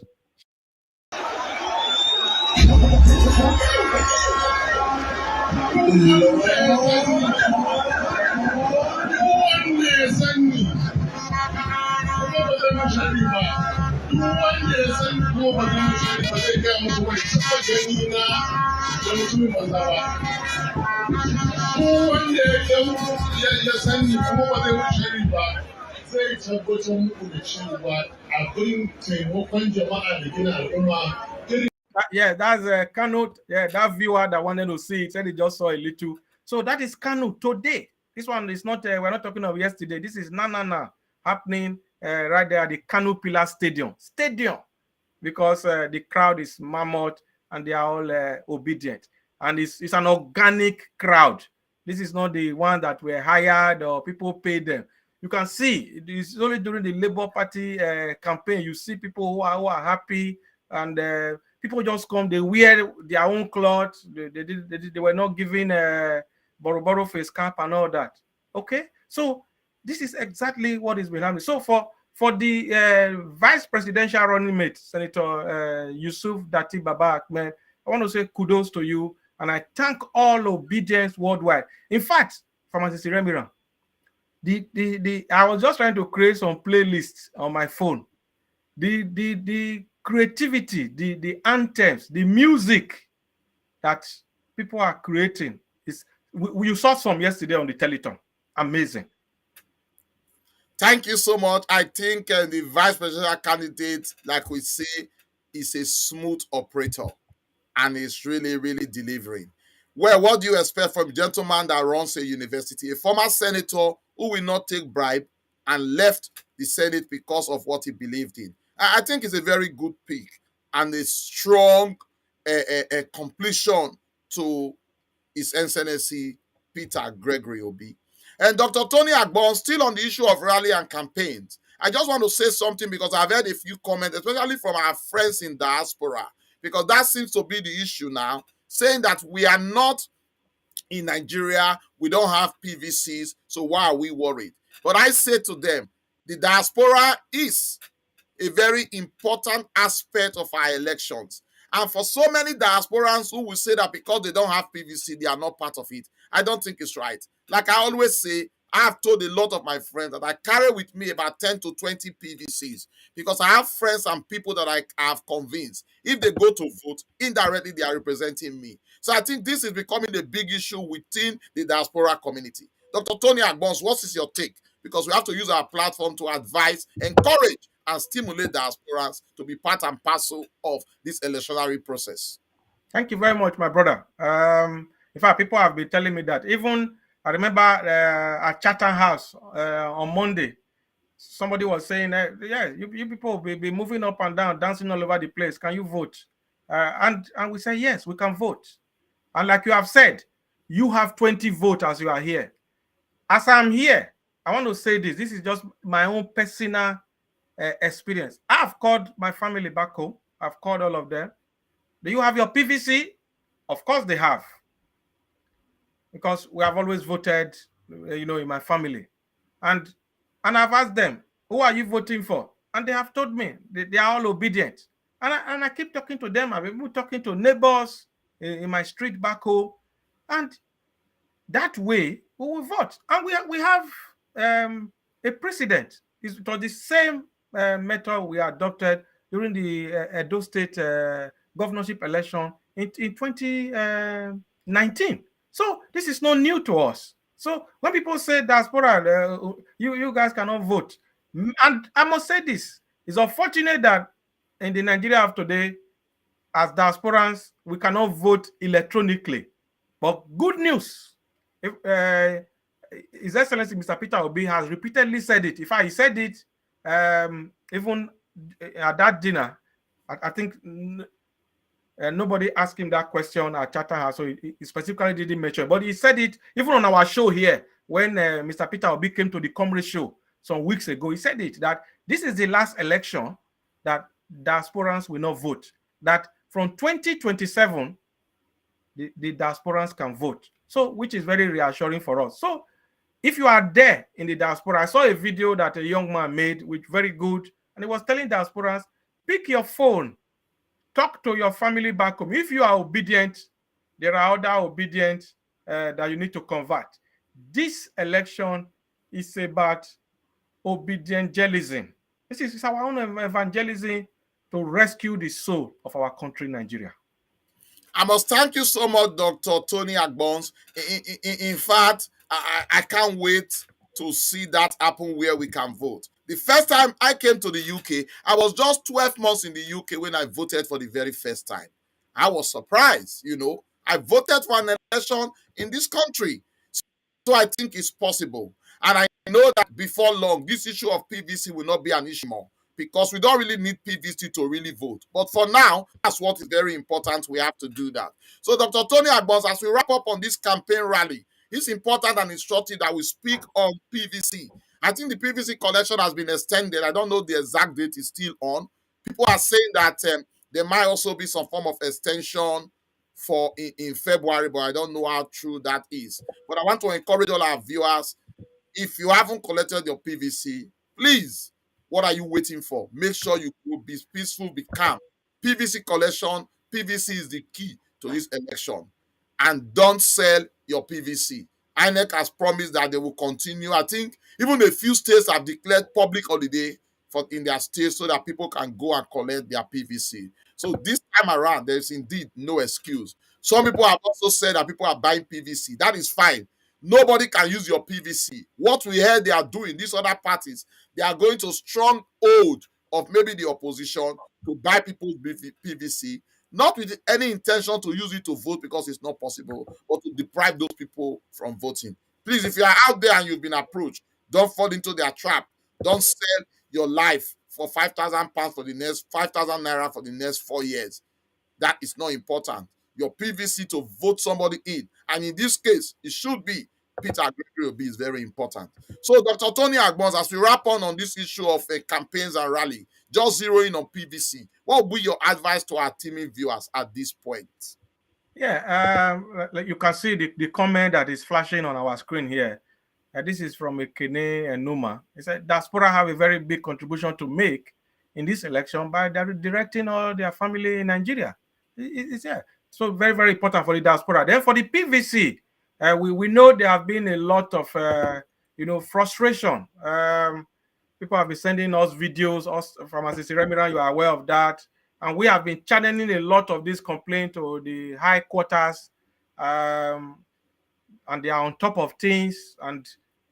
zai tabbatar muku da cewa abin taimakon jama'a da gina al'umma yeah, that's Kano. Yeah, that viewer that wanted to see it said he just saw a little. So that is Kano today. This one is not. We're not talking of yesterday. This is na happening right there at the Kano Pillar Stadium. Because the crowd is mammoth and they are all obedient, and it's an organic crowd. This is not the one that were hired or people paid them. You can see it's only during the Labour Party campaign you see people who are happy, and people just come. They wear their own clothes. They were not given Boro face cap and all that. Okay, so this is exactly what is been happening. So for the vice presidential running mate, Senator Yusuf Dati Baba Ahmed, I want to say kudos to you, and I thank all obedience worldwide. In fact, Pharmacist Remiran, I was just trying to create some playlists on my phone. The creativity, the anthems, the music that people are creating is. You saw some yesterday on the Telethon. Amazing. Thank you so much. I think the vice presidential candidate, like we say, is a smooth operator and is really, really delivering. Well, what do you expect from a gentleman that runs a university, a former senator who will not take bribe and left the Senate because of what he believed in? I think it's a very good pick and a strong completion to His Excellency Peter Gregory Obi. And Dr. Tony Agbon, still on the issue of rally and campaigns, I just want to say something because I've heard a few comments, especially from our friends in diaspora, because that seems to be the issue now, saying that we are not in Nigeria, we don't have PVCs, so why are we worried? But I say to them, the diaspora is a very important aspect of our elections. And for so many diasporans who will say that because they don't have PVC, they are not part of it, I don't think it's right. Like I always say, I have told a lot of my friends that I carry with me about 10 to 20 PVCs because I have friends and people that I have convinced if they go to vote, indirectly they are representing me. So I think this is becoming a big issue within the diaspora community. Dr. Tony Agbons, what is your take? Because we have to use our platform to advise, encourage, and stimulate diasporans to be part and parcel of this electionary process. Thank you very much, my brother. In fact, people have been telling me that. Even I remember at Chatham House on Monday, somebody was saying, "Yeah, you people will be moving up and down, dancing all over the place. Can you vote?" And we say, "Yes, we can vote." And like you have said, you have 20 votes as you are here. As I'm here, I want to say this. This is just my own personal experience. I've called my family back home. I've called all of them. Do you have your PVC? Of course they have. Because we have always voted, in my family. And I've asked them, who are you voting for? And they have told me they are all obedient. And I keep talking to them. I've been talking to neighbors in my street back home. And that way, we will vote. And we have a precedent. It was the same method we adopted during the Edo State governorship election in 2019. So this is not new to us. So when people say diaspora, you guys cannot vote. And I must say this, it's unfortunate that in the Nigeria of today, as diasporans, we cannot vote electronically. But good news, if, His Excellency Mr. Peter Obi has repeatedly said it. In fact, he said it even at that dinner. I think nobody asked him that question at Chatham House, so he specifically didn't mention it. But he said it even on our show here when Mr. Peter Obi came to the Comrade show some weeks ago. He said it, that this is the last election that diasporans will not vote. That from 2027, the diasporans can vote. So, which is very reassuring for us. So, if you are there in the diaspora, I saw a video that a young man made, which very good, and he was telling diasporans, pick your phone, talk to your family back home. If you are obedient, there are other obedient that you need to convert. This election is about obedientelism. This is our own evangelism to rescue the soul of our country, Nigeria. I must thank you so much, Dr. Tony Agbons. In fact, I can't wait to see that happen where we can vote. The first time I came to the UK, I was just 12 months in the UK when I voted for the very first time. I was surprised, I voted for an election in this country. So I think it's possible. And I know that before long, this issue of PVC will not be an issue more because we don't really need PVC to really vote. But for now, that's what is very important. We have to do that. So Dr. Tony Agbons, as we wrap up on this campaign rally, it's important and instructive that we speak on PVC. I think the PVC collection has been extended. I don't know the exact date is still on. People are saying that there might also be some form of extension for in February, but I don't know how true that is. But I want to encourage all our viewers, if you haven't collected your PVC, please, what are you waiting for? Make sure you will be peaceful, be calm. PVC collection, PVC is the key to this election. And don't sell your PVC. INEC has promised that they will continue. I think even a few states have declared public holiday in their states so that people can go and collect their PVC. So this time around, there is indeed no excuse. Some people have also said that people are buying PVC. That is fine. Nobody can use your PVC. What we heard they are doing, these other parties, they are going to strong hold of maybe the opposition to buy people's PVC, not with any intention to use it to vote because it's not possible, but to deprive those people from voting. Please, if you are out there and you've been approached, don't fall into their trap. Don't sell your life for £5,000 for the next 5,000 naira for the next 4 years. That is not important. Your PVC to vote somebody in, and in this case, it should be Peter Gregory Obi is very important. So, Dr. Tony Agbons, as we wrap on this issue of campaigns and rally, just zeroing on PVC, what would be your advice to our teaming viewers at this point? Yeah, like you can see the comment that is flashing on our screen here. This is from Ekene and Numa. He said, diaspora have a very big contribution to make in this election by directing all their family in Nigeria. It's yeah. So very, very important for the diaspora. Then for the PVC, we know there have been a lot of frustration. People have been sending us videos. Us Pharmacist Remiran, you are aware of that, and we have been channeling a lot of this complaint to the high quarters, and they are on top of things, and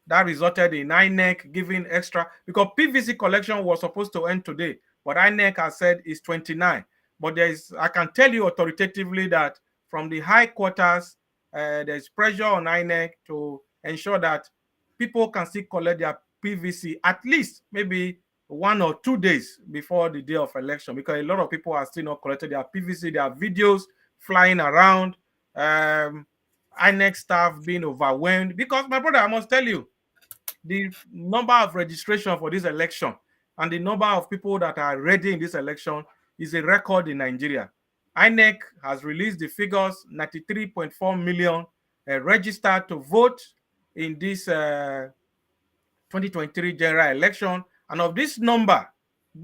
that resulted in INEC giving extra, because PVC collection was supposed to end today, but INEC has said it's 29. But I can tell you authoritatively that from the high quarters, there's pressure on INEC to ensure that people can still collect their PVC at least maybe 1 or 2 days before the day of election, because a lot of people are still not collected their PVC. There are videos flying around, INEC staff being overwhelmed, because my brother, I must tell you, the number of registration for this election and the number of people that are ready in this election is a record in Nigeria. INEC has released the figures, 93.4 million registered to vote in this 2023 general election. And of this number,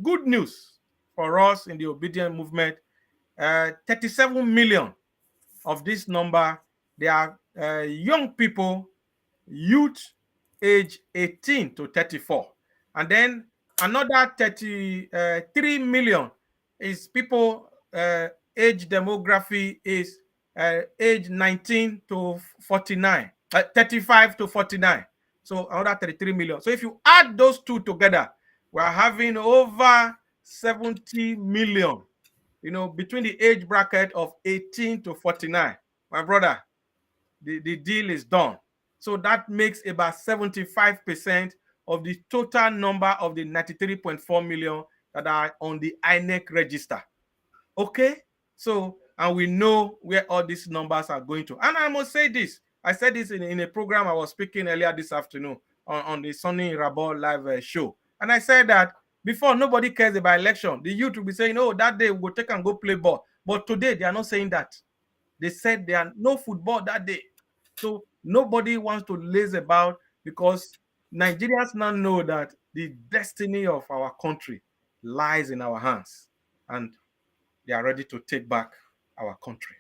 good news for us in the obedient movement, 37 million of this number, they are young people, youth, age 18 to 34. And then another 33 million is people, age demography is age 19 to 49, 35 to 49. So another 33 million. So if you add those two together, we're having over 70 million, between the age bracket of 18 to 49. My brother, the deal is done. So that makes about 75% of the total number of the 93.4 million that are on the INEC register. Okay? So, and we know where all these numbers are going to. And I must say this. I said this in a program I was speaking earlier this afternoon on the Sunny Rabor live show. And I said that before, nobody cares about election. The youth will be saying, oh, that day we'll take and go play ball. But today, they are not saying that. They said there are no football that day. So nobody wants to laze about, because Nigerians now know that the destiny of our country lies in our hands, and they are ready to take back our country.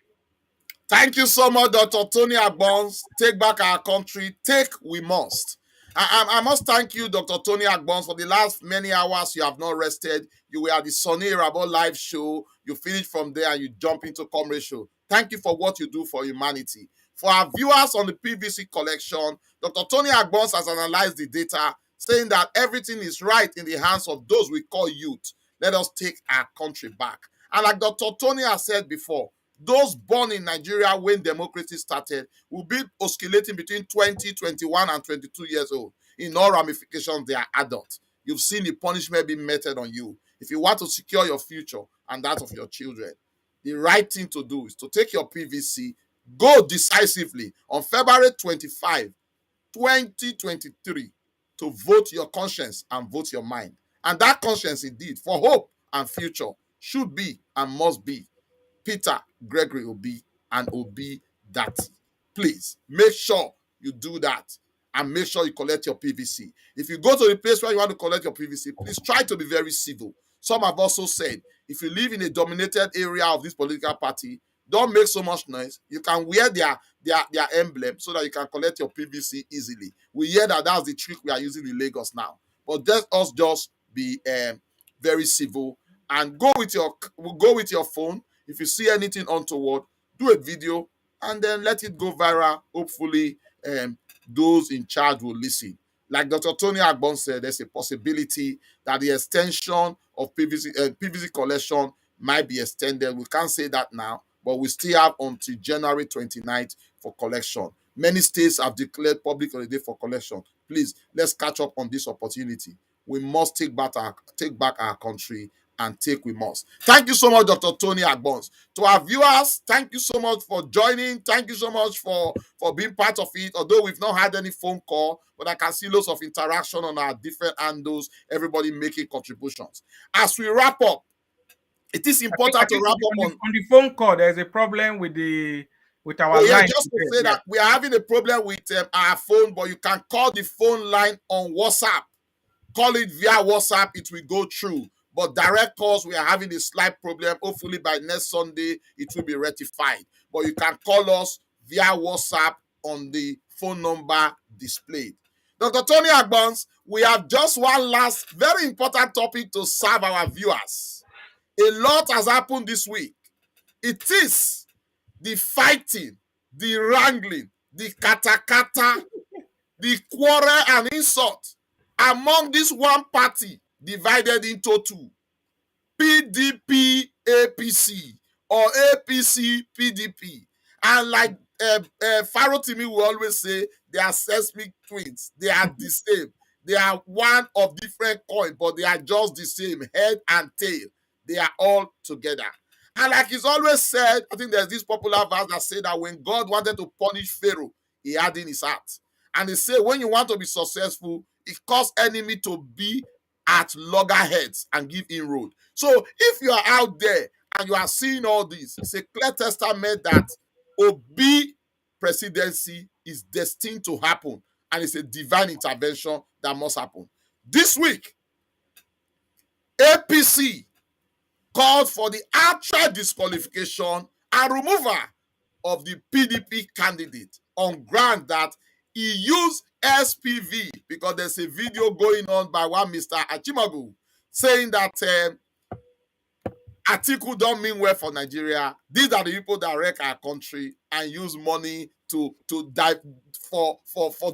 Thank you so much, Dr. Tony Agbons. Take back our country. Take we must. I must thank you, Dr. Tony Agbons, for the last many hours you have not rested. You were at the Sunny Rabo live show. You finished from there and you jump into Comrade show. thank you for what you do for humanity. For our viewers on the PVC collection, Dr. Tony Agbons has analyzed the data, saying that everything is right in the hands of those we call youth. Let us take our country back. And like Dr. Tony has said before, those born in Nigeria when democracy started will be oscillating between 20, 21, and 22 years old. In all ramifications, they are adults. You've seen the punishment being meted on you. If you want to secure your future and that of your children, the right thing to do is to take your PVC, go decisively on February 25, 2023, to vote your conscience and vote your mind. And that conscience, indeed, for hope and future, should be and must be Peter Gregory Obi and Obi Dati. Please make sure you do that and make sure you collect your PVC. If you go to the place where you want to collect your PVC, please try to be very civil. Some have also said, if you live in a dominated area of this political party, don't make so much noise. You can wear their emblem so that you can collect your PVC easily. We hear that that's the trick we are using in Lagos now. But let us just be very civil and go with your phone. If you see anything untoward, do a video and then let it go viral. Hopefully, those in charge will listen. Like Dr. Tony Agbon said, there's a possibility that the extension of PVC collection might be extended. We can't say that now, but we still have until January 29th for collection. Many states have declared public holiday for collection. Please, let's catch up on this opportunity. We must take back our country, and take we must. Thank you so much, Dr. Tony Agbons. To our viewers, thank you so much for joining. Thank you so much for being part of it. Although we've not had any phone call, but I can see lots of interaction on our different handles, everybody making contributions. As we wrap up, it is important to wrap up on the phone call. There's a problem with our line. Just to say that we are having a problem with our phone, but you can call the phone line on WhatsApp. Call it via WhatsApp, it will go through. But direct calls, we are having a slight problem. Hopefully by next Sunday, it will be rectified. But you can call us via WhatsApp on the phone number displayed. Dr. Tony Agbons, we have just one last very important topic to serve our viewers. A lot has happened this week. It is the fighting, the wrangling, the katakata, the quarrel and insult among this one party divided into two, PDP APC or APC PDP. And like Farotimi will always say, they are seismic twins. They are the same. They are one of different coins, but they are just the same, head and tail. They are all together. And like he's always said, I think there's this popular verse that said that when God wanted to punish Pharaoh, he had in his heart. And they say when you want to be successful, it causes enemy to be at loggerheads and give inroad. So if you are out there and you are seeing all this, it's a clear testament that Obi presidency is destined to happen, and it's a divine intervention that must happen. This week, APC called for the outright disqualification and removal of the PDP candidate on ground that he used SPV, because there's a video going on by one Mr. Achimagu saying that Atiku don't mean well for Nigeria. These are the people that wreck our country and use money for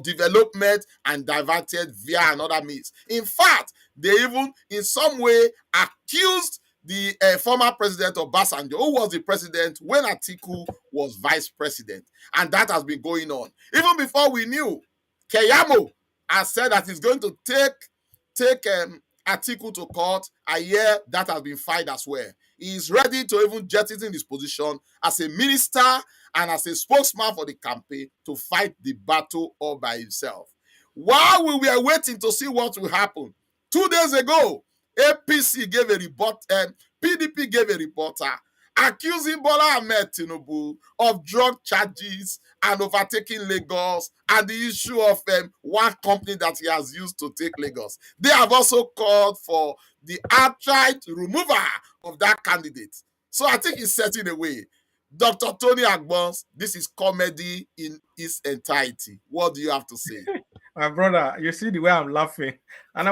development and diverted via another means. In fact, they even in some way accused the former president of Obasanjo, who was the president when Atiku was vice president. And that has been going on. Even before we knew, Keyamo has said that he's going to take Atiku to court. I hear that has been filed as well. He is ready to even jettison his position as a minister and as a spokesman for the campaign to fight the battle all by himself. While we were waiting to see what will happen, 2 days ago, APC gave a report, PDP gave a reporter accusing Bola Ahmed Tinubu of drug charges and overtaking Lagos and the issue of one company that he has used to take Lagos. They have also called for the outright removal of that candidate. So I think it's setting away. Dr. Tony Agbons, this is comedy in its entirety. What do you have to say? My brother, you see the way I'm laughing. And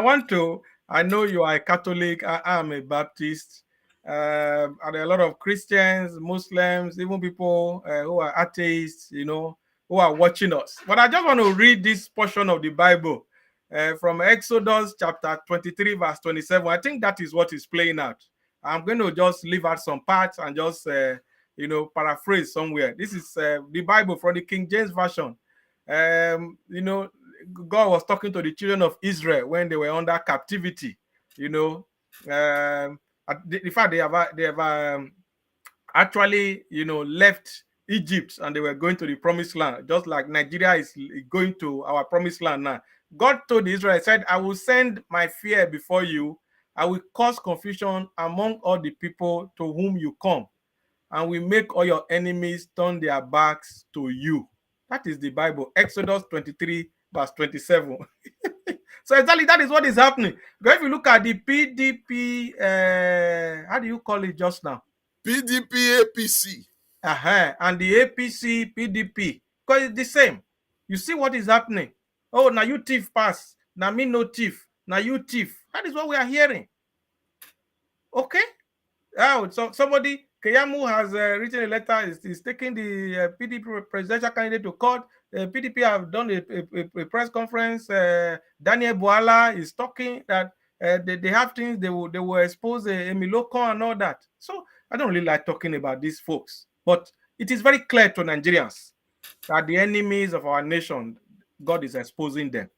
I know you are a Catholic, I am a Baptist. and a lot of Christians, Muslims, even people who are atheists, who are watching us. But I just want to read this portion of the Bible from Exodus chapter 23, verse 27. I think that is what is playing out. I'm going to just leave out some parts and just, paraphrase somewhere. This is the Bible from the King James Version. God was talking to the children of Israel when they were under captivity. In fact, they have actually, left Egypt and they were going to the promised land, just like Nigeria is going to our promised land now. God told Israel, said, I will send my fear before you. I will cause confusion among all the people to whom you come, and will make all your enemies turn their backs to you. That is the Bible, Exodus 23, verse 27. So exactly that is what is happening. But if you look at the PDP, how do you call it just now? PDP, APC. And the APC, PDP, because it's the same. You see what is happening. Oh, now you thief pass. Now me no thief. Now you thief. That is what we are hearing. Okay? Oh, so somebody, Keyamu has written a letter, is taking the PDP presidential candidate to court. PDP have done a press conference. Daniel Boala is talking that they have things, they will expose Emiloko and all that. So I don't really like talking about these folks. But it is very clear to Nigerians that the enemies of our nation, God is exposing them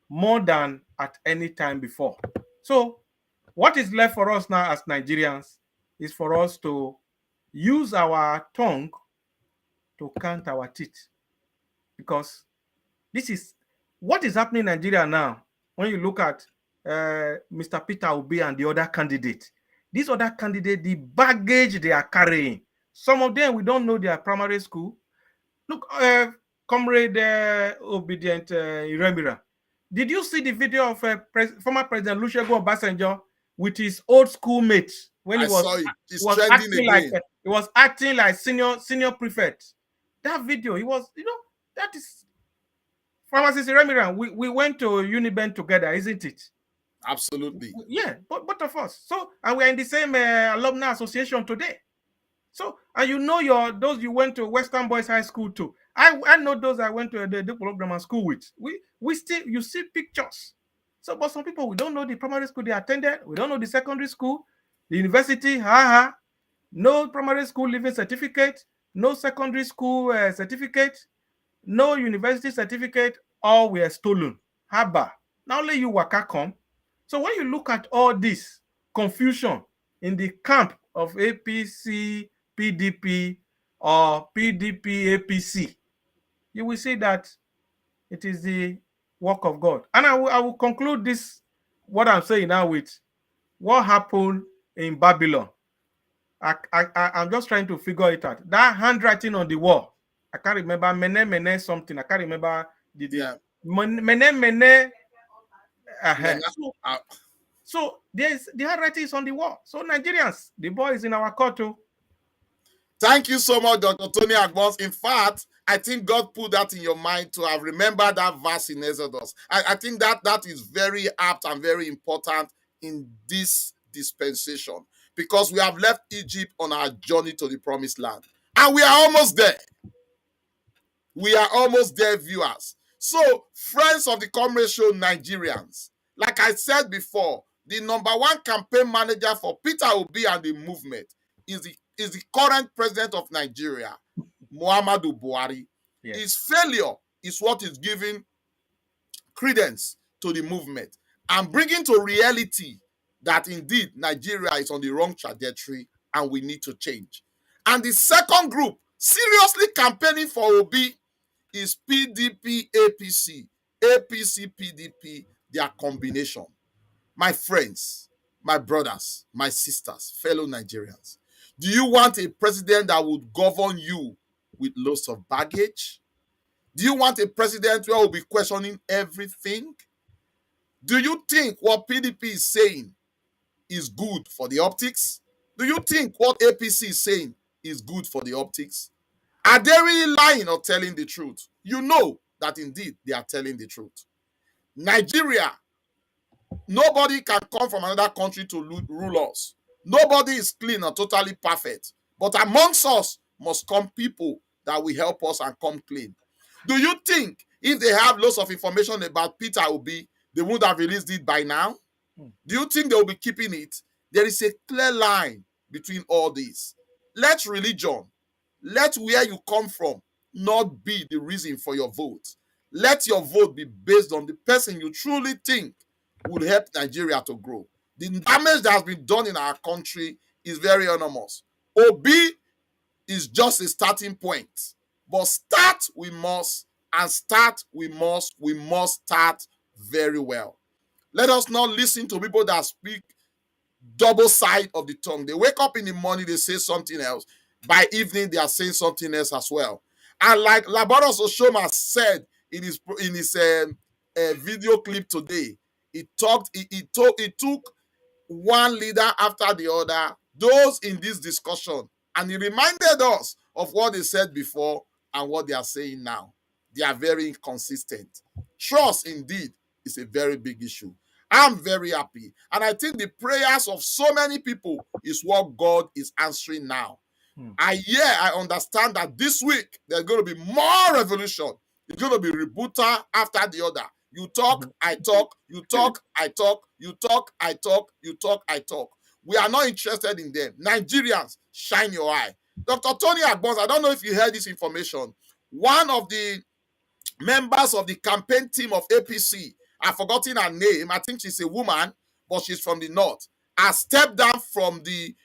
more than at any time before. So what is left for us now as Nigerians is for us to use our tongue to count our teeth. Because this is what is happening in Nigeria now. When you look at Mr. Peter Obi and the other candidate, these other candidates, the baggage they are carrying, some of them, we don't know their primary school. Look, Comrade Obedient Iremira, did you see the video of former President Olusegun Obasanjo with his old schoolmates when he was, saw it. He was acting like senior prefect? That video, he was, that is Pharmacist Iremira. We went to Uniben together, isn't it? Absolutely. Yeah, both of us. So, and we're in the same alumni association today. So, and those you went to Western Boys High School too. I know those I went to the program school with. We still, you see pictures. So, but some people, we don't know the primary school they attended. We don't know the secondary school, the university, no primary school living certificate, no secondary school certificate, no university certificate, all were stolen. Haba. Now only you waka come. So when you look at all this confusion in the camp of APC, PDP, or PDP, APC, you will see that it is the work of God. And I will conclude this, what I'm saying now, with what happened in Babylon. I'm just trying to figure it out. That handwriting on the wall, I can't remember, Mene something. I can't remember Mene. So there's the handwriting is on the wall. So Nigerians, the boy is in our court too. Thank you so much, Dr. Tony Agbons. In fact, I think God put that in your mind to have remembered that verse in Exodus. I think that is very apt and very important in this dispensation, because we have left Egypt on our journey to the promised land. And we are almost there. We are almost there, viewers. So, friends of the Comrade Show, Nigerians, like I said before, the number one campaign manager for Peter Obi and the movement is the current president of Nigeria, Muhammadu Buhari. Yes. His failure is what is giving credence to the movement and bringing to reality that indeed Nigeria is on the wrong trajectory and we need to change. And the second group seriously campaigning for Obi is PDP, APC, APC, PDP, their combination. My friends, my brothers, my sisters, fellow Nigerians, do you want a president that would govern you with loads of baggage? Do you want a president who will be questioning everything? Do you think what PDP is saying is good for the optics? Do you think what APC is saying is good for the optics? Are they really lying or telling the truth? You know that indeed they are telling the truth. Nigeria, nobody can come from another country to rule us. Nobody is clean or totally perfect. But amongst us must come people that will help us and come clean. Do you think if they have lots of information about Peter Obi, they would have released it by now? Do you think they will be keeping it? There is a clear line between all this. Let religion, let where you come from not be the reason for your vote. Let your vote be based on the person you truly think will help Nigeria to grow. The damage that has been done in our country is very enormous. Obi is just a starting point. But start we must, and start we must start very well. Let us not listen to people that speak double side of the tongue. They wake up in the morning, they say something else. By evening, they are saying something else as well. And like Labaros Oshoma said in his video clip today, he took one leader after the other, those in this discussion, and he reminded us of what they said before and what they are saying now. They are very inconsistent. Trust, indeed, is a very big issue. I'm very happy. And I think the prayers of so many people is what God is answering now. I understand that this week there's going to be more revolution. It's going to be rebooter after the other. You talk, I talk, you talk, I talk, you talk, I talk, you talk, I talk. We are not interested in them. Nigerians, shine your eye. Dr. Tony Agbons, I don't know if you heard this information. One of the members of the campaign team of APC, I've forgotten her name, I think she's a woman, but she's from the north, has stepped down from the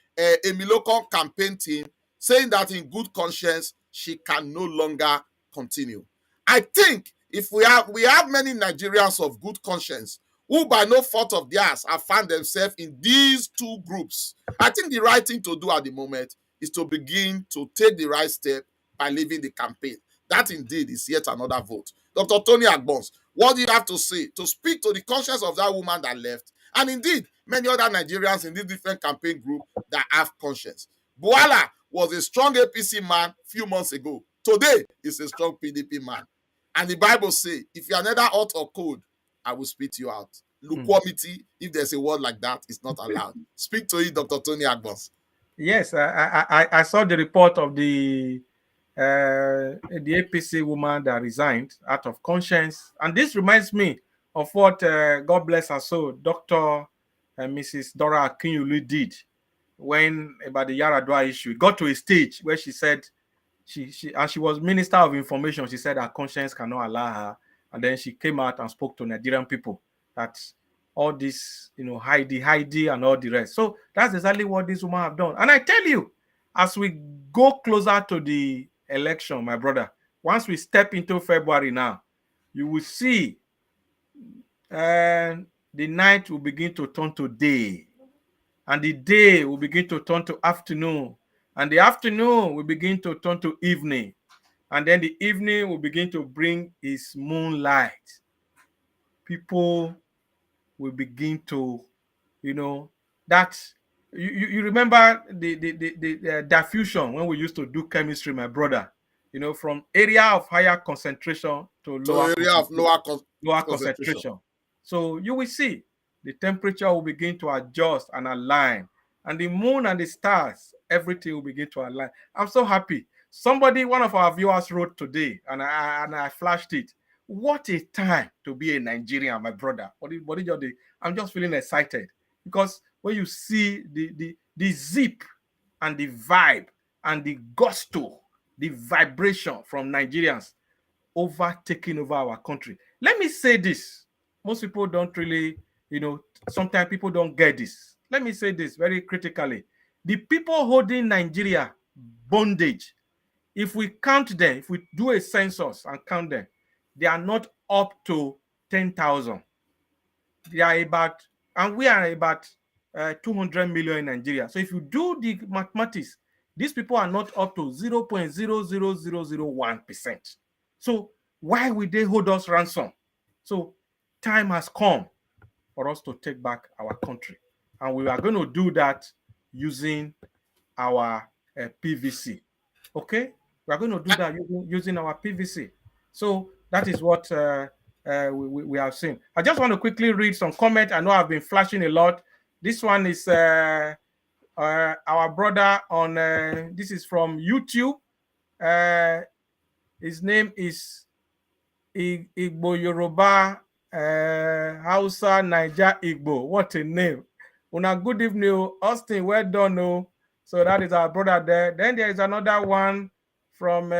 Emilokon campaign team, saying that in good conscience, she can no longer continue. I think if we have many Nigerians of good conscience who by no fault of theirs have found themselves in these two groups, I think the right thing to do at the moment is to begin to take the right step by leaving the campaign. That indeed is yet another vote. Dr. Tony Agbons, what do you have to say to speak to the conscience of that woman that left, and indeed many other Nigerians in this different campaign group that have conscience? Buala was a strong APC man a few months ago. Today is a strong PDP man. And the Bible says, if you are neither hot or cold, I will spit you out. Lukewarmity, if there's a word like that, is not allowed. Speak to it, Dr. Tony Agbons. Yes, I saw the report of the APC woman that resigned out of conscience, and this reminds me of what God bless her soul, Dr. Mrs. Dora Akinyulu did when about the Yaradua issue. It got to a stage where she said she was Minister of Information. She said her conscience cannot allow her, and then she came out and spoke to Nigerian people that all this, Heidi and all the rest. So that's exactly what this woman have done. And I tell you, as we go closer to the election, my brother, once we step into February now, you will see the night will begin to turn to day, and the day will begin to turn to afternoon, and the afternoon will begin to turn to evening, and then the evening will begin to bring its moonlight. People will begin to, that you remember the diffusion when we used to do chemistry, my brother, from area of higher concentration to lower area of lower concentration. So you will see the temperature will begin to adjust and align, and the moon and the stars, everything will begin to align. I'm so happy. One of our viewers wrote today, and I flashed it. What a time to be a Nigerian, my brother. I'm just feeling excited because when you see the zip and the vibe and the gusto, the vibration from Nigerians taking over our country. Let me say this. Most people don't really, sometimes people don't get this. Let me say this very critically. The people holding Nigeria bondage, if we count them, if we do a census and count them, they are not up to 10,000. They are about, and we are about 200 million in Nigeria. So if you do the mathematics, these people are not up to 0.00001%. So why would they hold us ransom? So time has come for us to take back our country. And we are going to do that using our PVC. Okay? We are going to do that using our PVC. So that is what we have seen. I just want to quickly read some comments. I know I've been flashing a lot. This one is our brother on this is from YouTube. His name is Igbo Yoruba Hausa Niger Igbo. What a name. Una good evening, Austin. Well done. Oh. So that is our brother there. Then there is another one from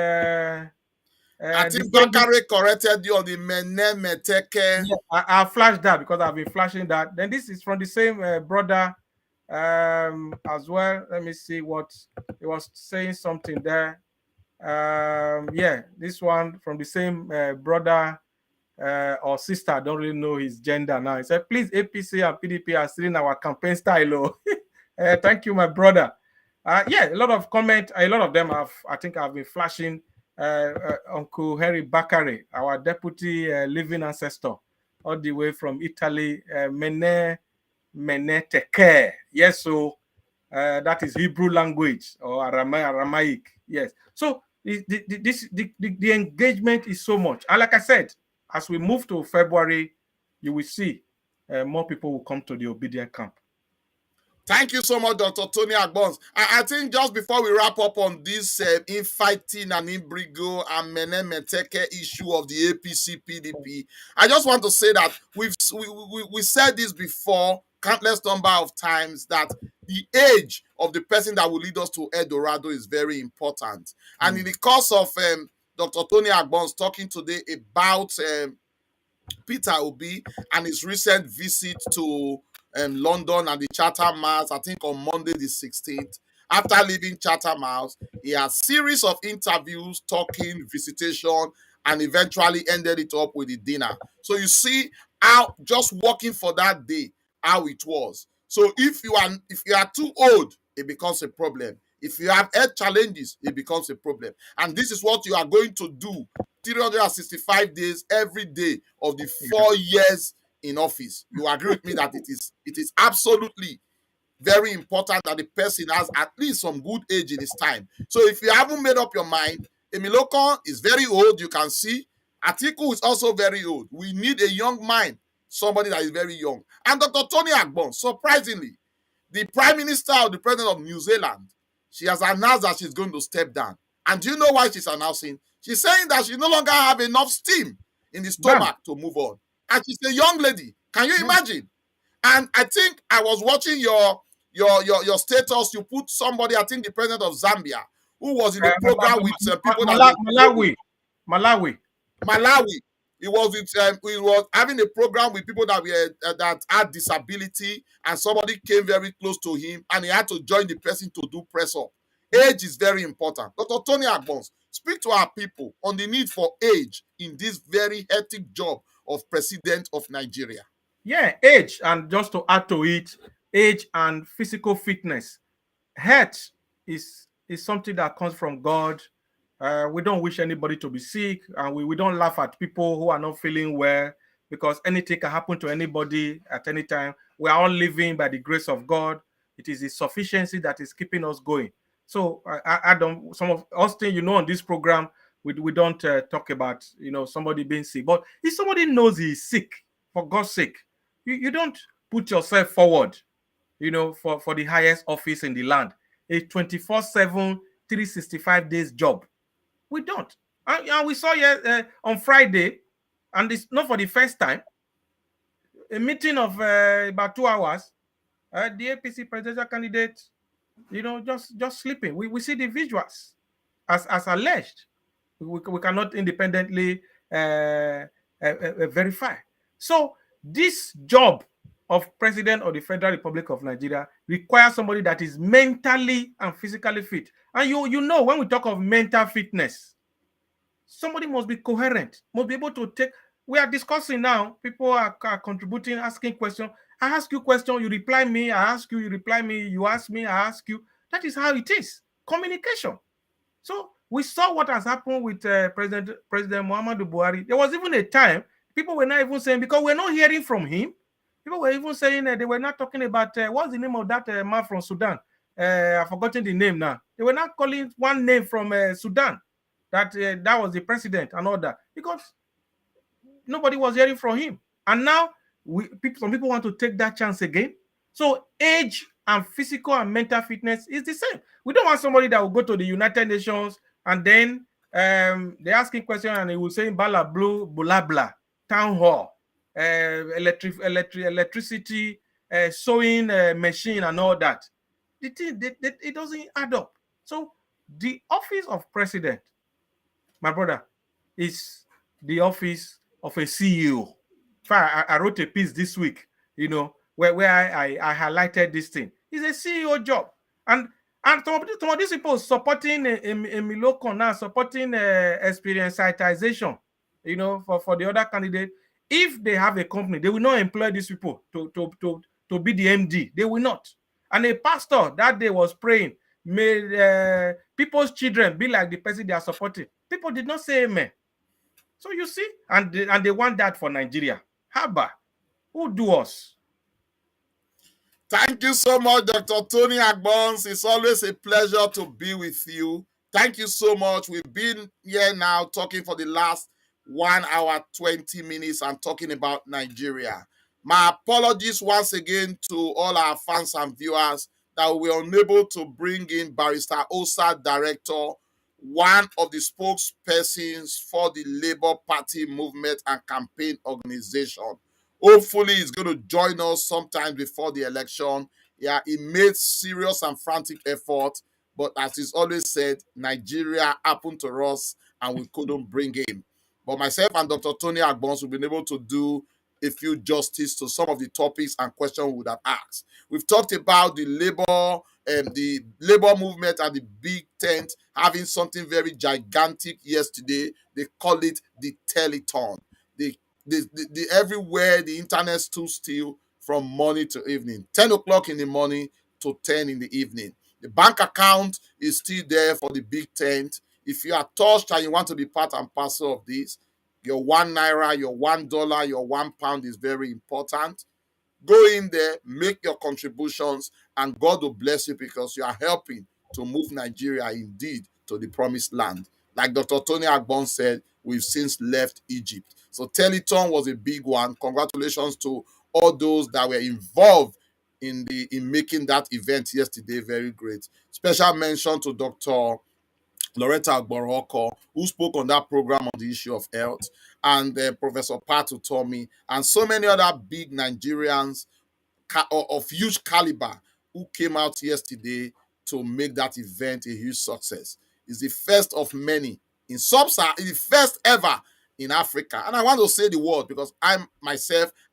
I think Bakare corrected you on the Mene Meteke. Yeah, I flashed that because I've been flashing that. Then this is from the same brother as well. Let me see what he was saying something there. Yeah, this one from the same brother or sister. I don't really know his gender now. He said, please, APC and PDP are still in our campaign style. Oh. Thank you, my brother. Yeah, a lot of comment. A lot of them I think I've been flashing. Uncle Harry Bakare, our deputy living ancestor, all the way from Italy, Mene Teke. Yes, so that is Hebrew language or Aramaic. Yes. So the engagement is so much. And like I said, as we move to February, you will see more people will come to the obedient camp. Thank you so much, Dr. Tony Agbons. I think just before we wrap up on this infighting and imbrigo and Mene Meteke issue of the APC PDP, I just want to say that we said this before countless number of times that the age of the person that will lead us to El Dorado is very important. And in the course of Dr. Tony Agbons talking today about Peter Obi and his recent visit to London and the Chatham House, I think on Monday the 16th. After leaving Chatham House, he had a series of interviews, talking, visitation, and eventually ended it up with the dinner. So you see how just working for that day, how it was. So if you are too old, it becomes a problem. If you have health challenges, it becomes a problem. And this is what you are going to do 365 days every day of the 4 years in office. You agree with me that it is absolutely very important that the person has at least some good age in his time. So if you haven't made up your mind, Emilokon is very old, you can see. Atiku is also very old. We need a young mind, somebody that is very young. And Dr. Tony Agbon, surprisingly, the Prime Minister or the President of New Zealand, she has announced that she's going to step down. And do you know why she's announcing? She's saying that she no longer have enough steam in the stomach to move on. And she's a young lady. Can you imagine? And I think I was watching your status. You put somebody, I think the president of Zambia, who was in a program with people Malawi. He was with he was having a program with people that were that had disability, and somebody came very close to him, and he had to join the person to do press up. Age is very important. Dr. Tony Agbons, speak to our people on the need for age in this very hectic job of president of Nigeria. Yeah, age, and just to add to it, age and physical fitness. Health is something that comes from God. We don't wish anybody to be sick, and we don't laugh at people who are not feeling well, because anything can happen to anybody at any time. We are all living by the grace of God. It is His sufficiency that is keeping us going. So I don't, some of Austin, on this program, we don't talk about, somebody being sick. But if somebody knows he is sick, for God's sake, you don't put yourself forward, for the highest office in the land. A 24/7, 365 days job. We don't. And we saw on Friday, and it's not for the first time, a meeting of about 2 hours, the APC presidential candidate, just sleeping. We see the visuals as alleged. We cannot independently verify. So this job of president of the Federal Republic of Nigeria requires somebody that is mentally and physically fit. And when we talk of mental fitness, somebody must be coherent, must be able to take. We are discussing now. People are contributing, asking questions. I ask you question, you reply me. I ask you, you reply me. You ask me, I ask you. That is how it is. Communication. So we saw what has happened with President Muhammadu Buhari. There was even a time people were not even saying, because we're not hearing from him. People were even saying they were not talking about what's the name of that man from Sudan. I've forgotten the name now. They were not calling one name from Sudan. That was the president and all that, because nobody was hearing from him. And now some people want to take that chance again. So age and physical and mental fitness is the same. We don't want somebody that will go to the United Nations and then they asking question and he will say blah blah blah blah town hall, electricity, sewing machine and all that. The thing it doesn't add up. So the office of president, my brother, is the office of a CEO. In fact, I wrote a piece this week, where I highlighted this thing. It's a CEO job. And some of these people supporting Miloko now, supporting experienceitization, for the other candidate. If they have a company, they will not employ these people to be the MD. They will not. And a pastor that day was praying, may people's children be like the person they are supporting. People did not say amen. So you see, and they want that for Nigeria. Haba, who do us? Thank you so much, Dr. Tony Agbons. It's always a pleasure to be with you. Thank you so much. We've been here now talking for the last 1 hour, 20 minutes and talking about Nigeria. My apologies once again to all our fans and viewers that we were unable to bring in Barrister Osa Director, one of the spokespersons for the Labour Party movement and campaign organization. Hopefully, he's going to join us sometime before the election. Yeah, he made serious and frantic effort, but as he's always said, Nigeria happened to us and we couldn't bring him. But myself and Dr. Tony Agbons have been able to do a few justice to some of the topics and questions we would have asked. We've talked about the labor movement at the big tent having something very gigantic yesterday. They call it the Telethon. Everywhere the internet stood still from morning to evening, 10 o'clock in the morning to 10 in the evening. The bank account is still there for the big tent. If you are touched and you want to be part and parcel of this, your £1, your $1, your £1 is very important. Go in there, make your contributions, and God will bless you because you are helping to move Nigeria indeed to the promised land. Like Dr. Tony Agbon said, we've since left Egypt. So Telethon was a big one. Congratulations to all those that were involved in making that event yesterday very great. Special mention to Dr. Loretta Agboroko, who spoke on that program on the issue of health, and Professor Patu Tommy, and so many other big Nigerians of huge caliber who came out yesterday to make that event a huge success. It's the first of many in Sub-Saharan, it's the first ever in Africa. And I want to say the word because I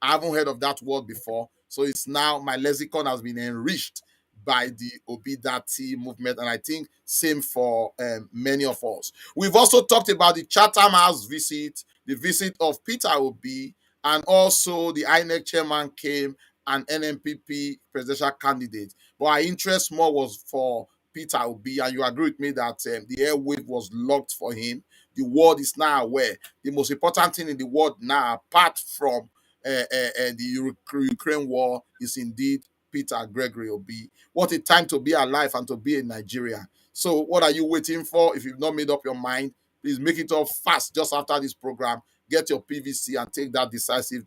haven't heard of that word before. So it's now my lexicon has been enriched by the Obidati movement, and I think same for many of us. We've also talked about the Chatham House visit, the visit of Peter Obi, and also the INEC chairman came, an NNPP presidential candidate. But our interest more was for Peter Obi, and you agree with me that the airwave was locked for him. The world is now aware. The most important thing in the world now, apart from the Ukraine war, is indeed Peter Gregory Obi. What a time to be alive and to be in Nigeria. So what are you waiting for? If you've not made up your mind, please make it up fast just after this program. Get your PVC and take that decisive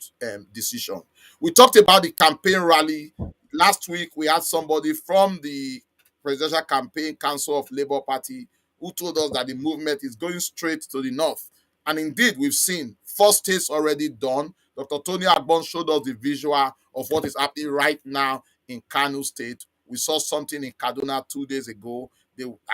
decision. We talked about the campaign rally. Last week, we had somebody from the Presidential Campaign Council of Labour Party who told us that the movement is going straight to the north. And indeed, we've seen 4 states already done. Dr. Tony Agbon showed us the visual of what is happening right now in Kano State. We saw something in Kaduna 2 days ago.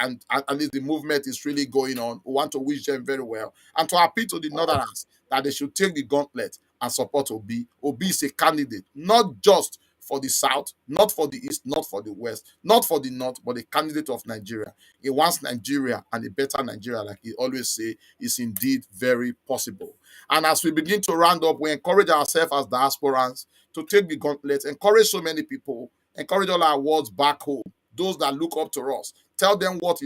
And at least the movement is really going on. We want to wish them very well. And to appeal to the Northerners that they should take the gauntlet and support Obi. Obi is a candidate, not just for the South, not for the East, not for the West, not for the North, but a candidate of Nigeria. He wants Nigeria, and a better Nigeria, like he always say, is indeed very possible. And as we begin to round up, we encourage ourselves as diasporans to take the gauntlet, encourage so many people, encourage all our words back home, those that look up to us. Tell them what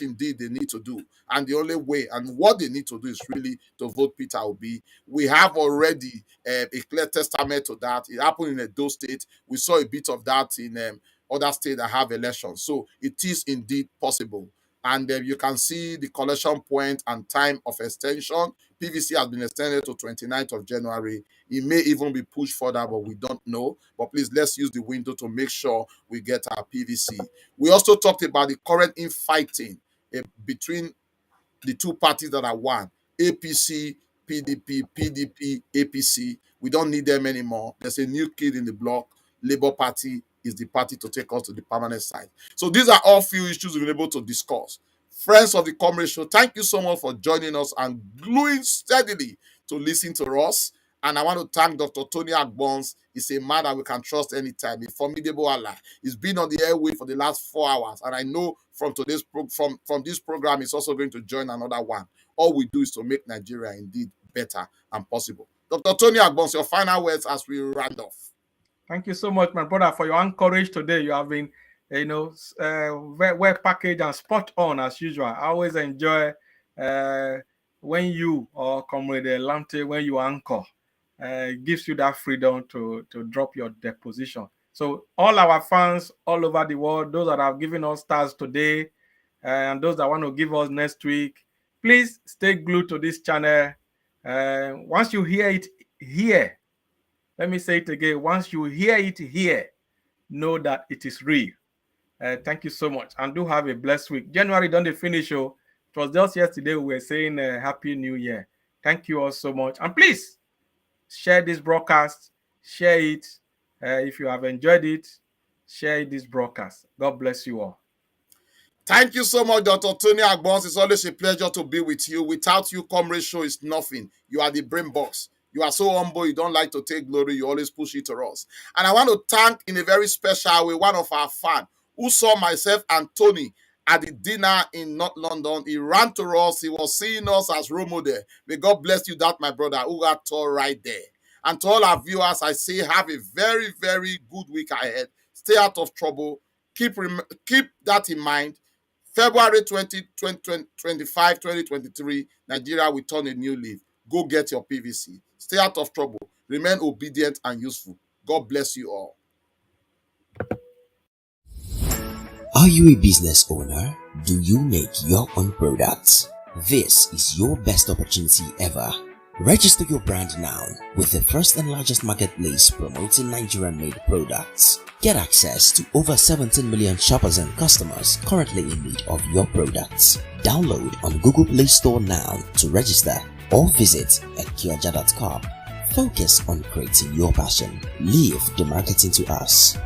indeed they need to do. And the only way and what they need to do is really to vote Peter Obi. We have already a clear testament to that. It happened in Edo State. We saw a bit of that in other states that have elections. So it is indeed possible. And you can see the collection point and time of extension. PVC has been extended to 29th of January. It may even be pushed further, but we don't know. But please, let's use the window to make sure we get our PVC. We also talked about the current infighting between the two parties that are one: APC, PDP, PDP, APC. We don't need them anymore. There's a new kid in the block. Labour Party is the party to take us to the permanent side. So these are all few issues we've been able to discuss. Friends of the Comrade Show, thank you so much for joining us and gluing steadily to listen to us. And I want to thank Dr. Tony Agbons. He's a man that we can trust anytime, a formidable ally. He's been on the airway for the last 4 hours, and I know from today's from this program, he's also going to join another one. All we do is to make Nigeria indeed better and possible. Dr. Tony Agbons, your final words as we round off. Thank you so much, my brother, for your encourage today. You have been, very well packaged and spot on as usual. I always enjoy when you or Comrade Lamte, when you anchor. It gives you that freedom to drop your deposition. So all our fans all over the world, those that have given us stars today, and those that want to give us next week, please stay glued to this channel. Once you hear it here, let me say it again. Once you hear it here, know that it is real. Thank you so much, and do have a blessed week. January don't finish. Oh, it was just yesterday we were saying Happy New Year. Thank you all so much, and please share this broadcast. Share it if you have enjoyed it. Share this broadcast. God bless you all. Thank you so much, Dr. Tony Agbons. It's always a pleasure to be with you. Without you, Comrade Show is nothing. You are the brain box. You are so humble. You don't like to take glory. You always push it to us. And I want to thank in a very special way one of our fans who saw myself and Tony at the dinner in North London. He ran to us. He was seeing us as role model. May God bless you, that my brother, who got tall right there. And to all our viewers, I say have a very, very good week ahead. Stay out of trouble. Keep that in mind. February 2025, 2023, Nigeria will turn a new leaf. Go get your PVC. Stay out of trouble. Remain obedient and useful. God bless you all. Are you a business owner? Do you make your own products? This is your best opportunity ever. Register your brand now with the first and largest marketplace promoting Nigerian-made products. Get access to over 17 million shoppers and customers currently in need of your products. Download on Google Play Store now to register or visit ekioja.com. Focus on creating your passion. Leave the marketing to us.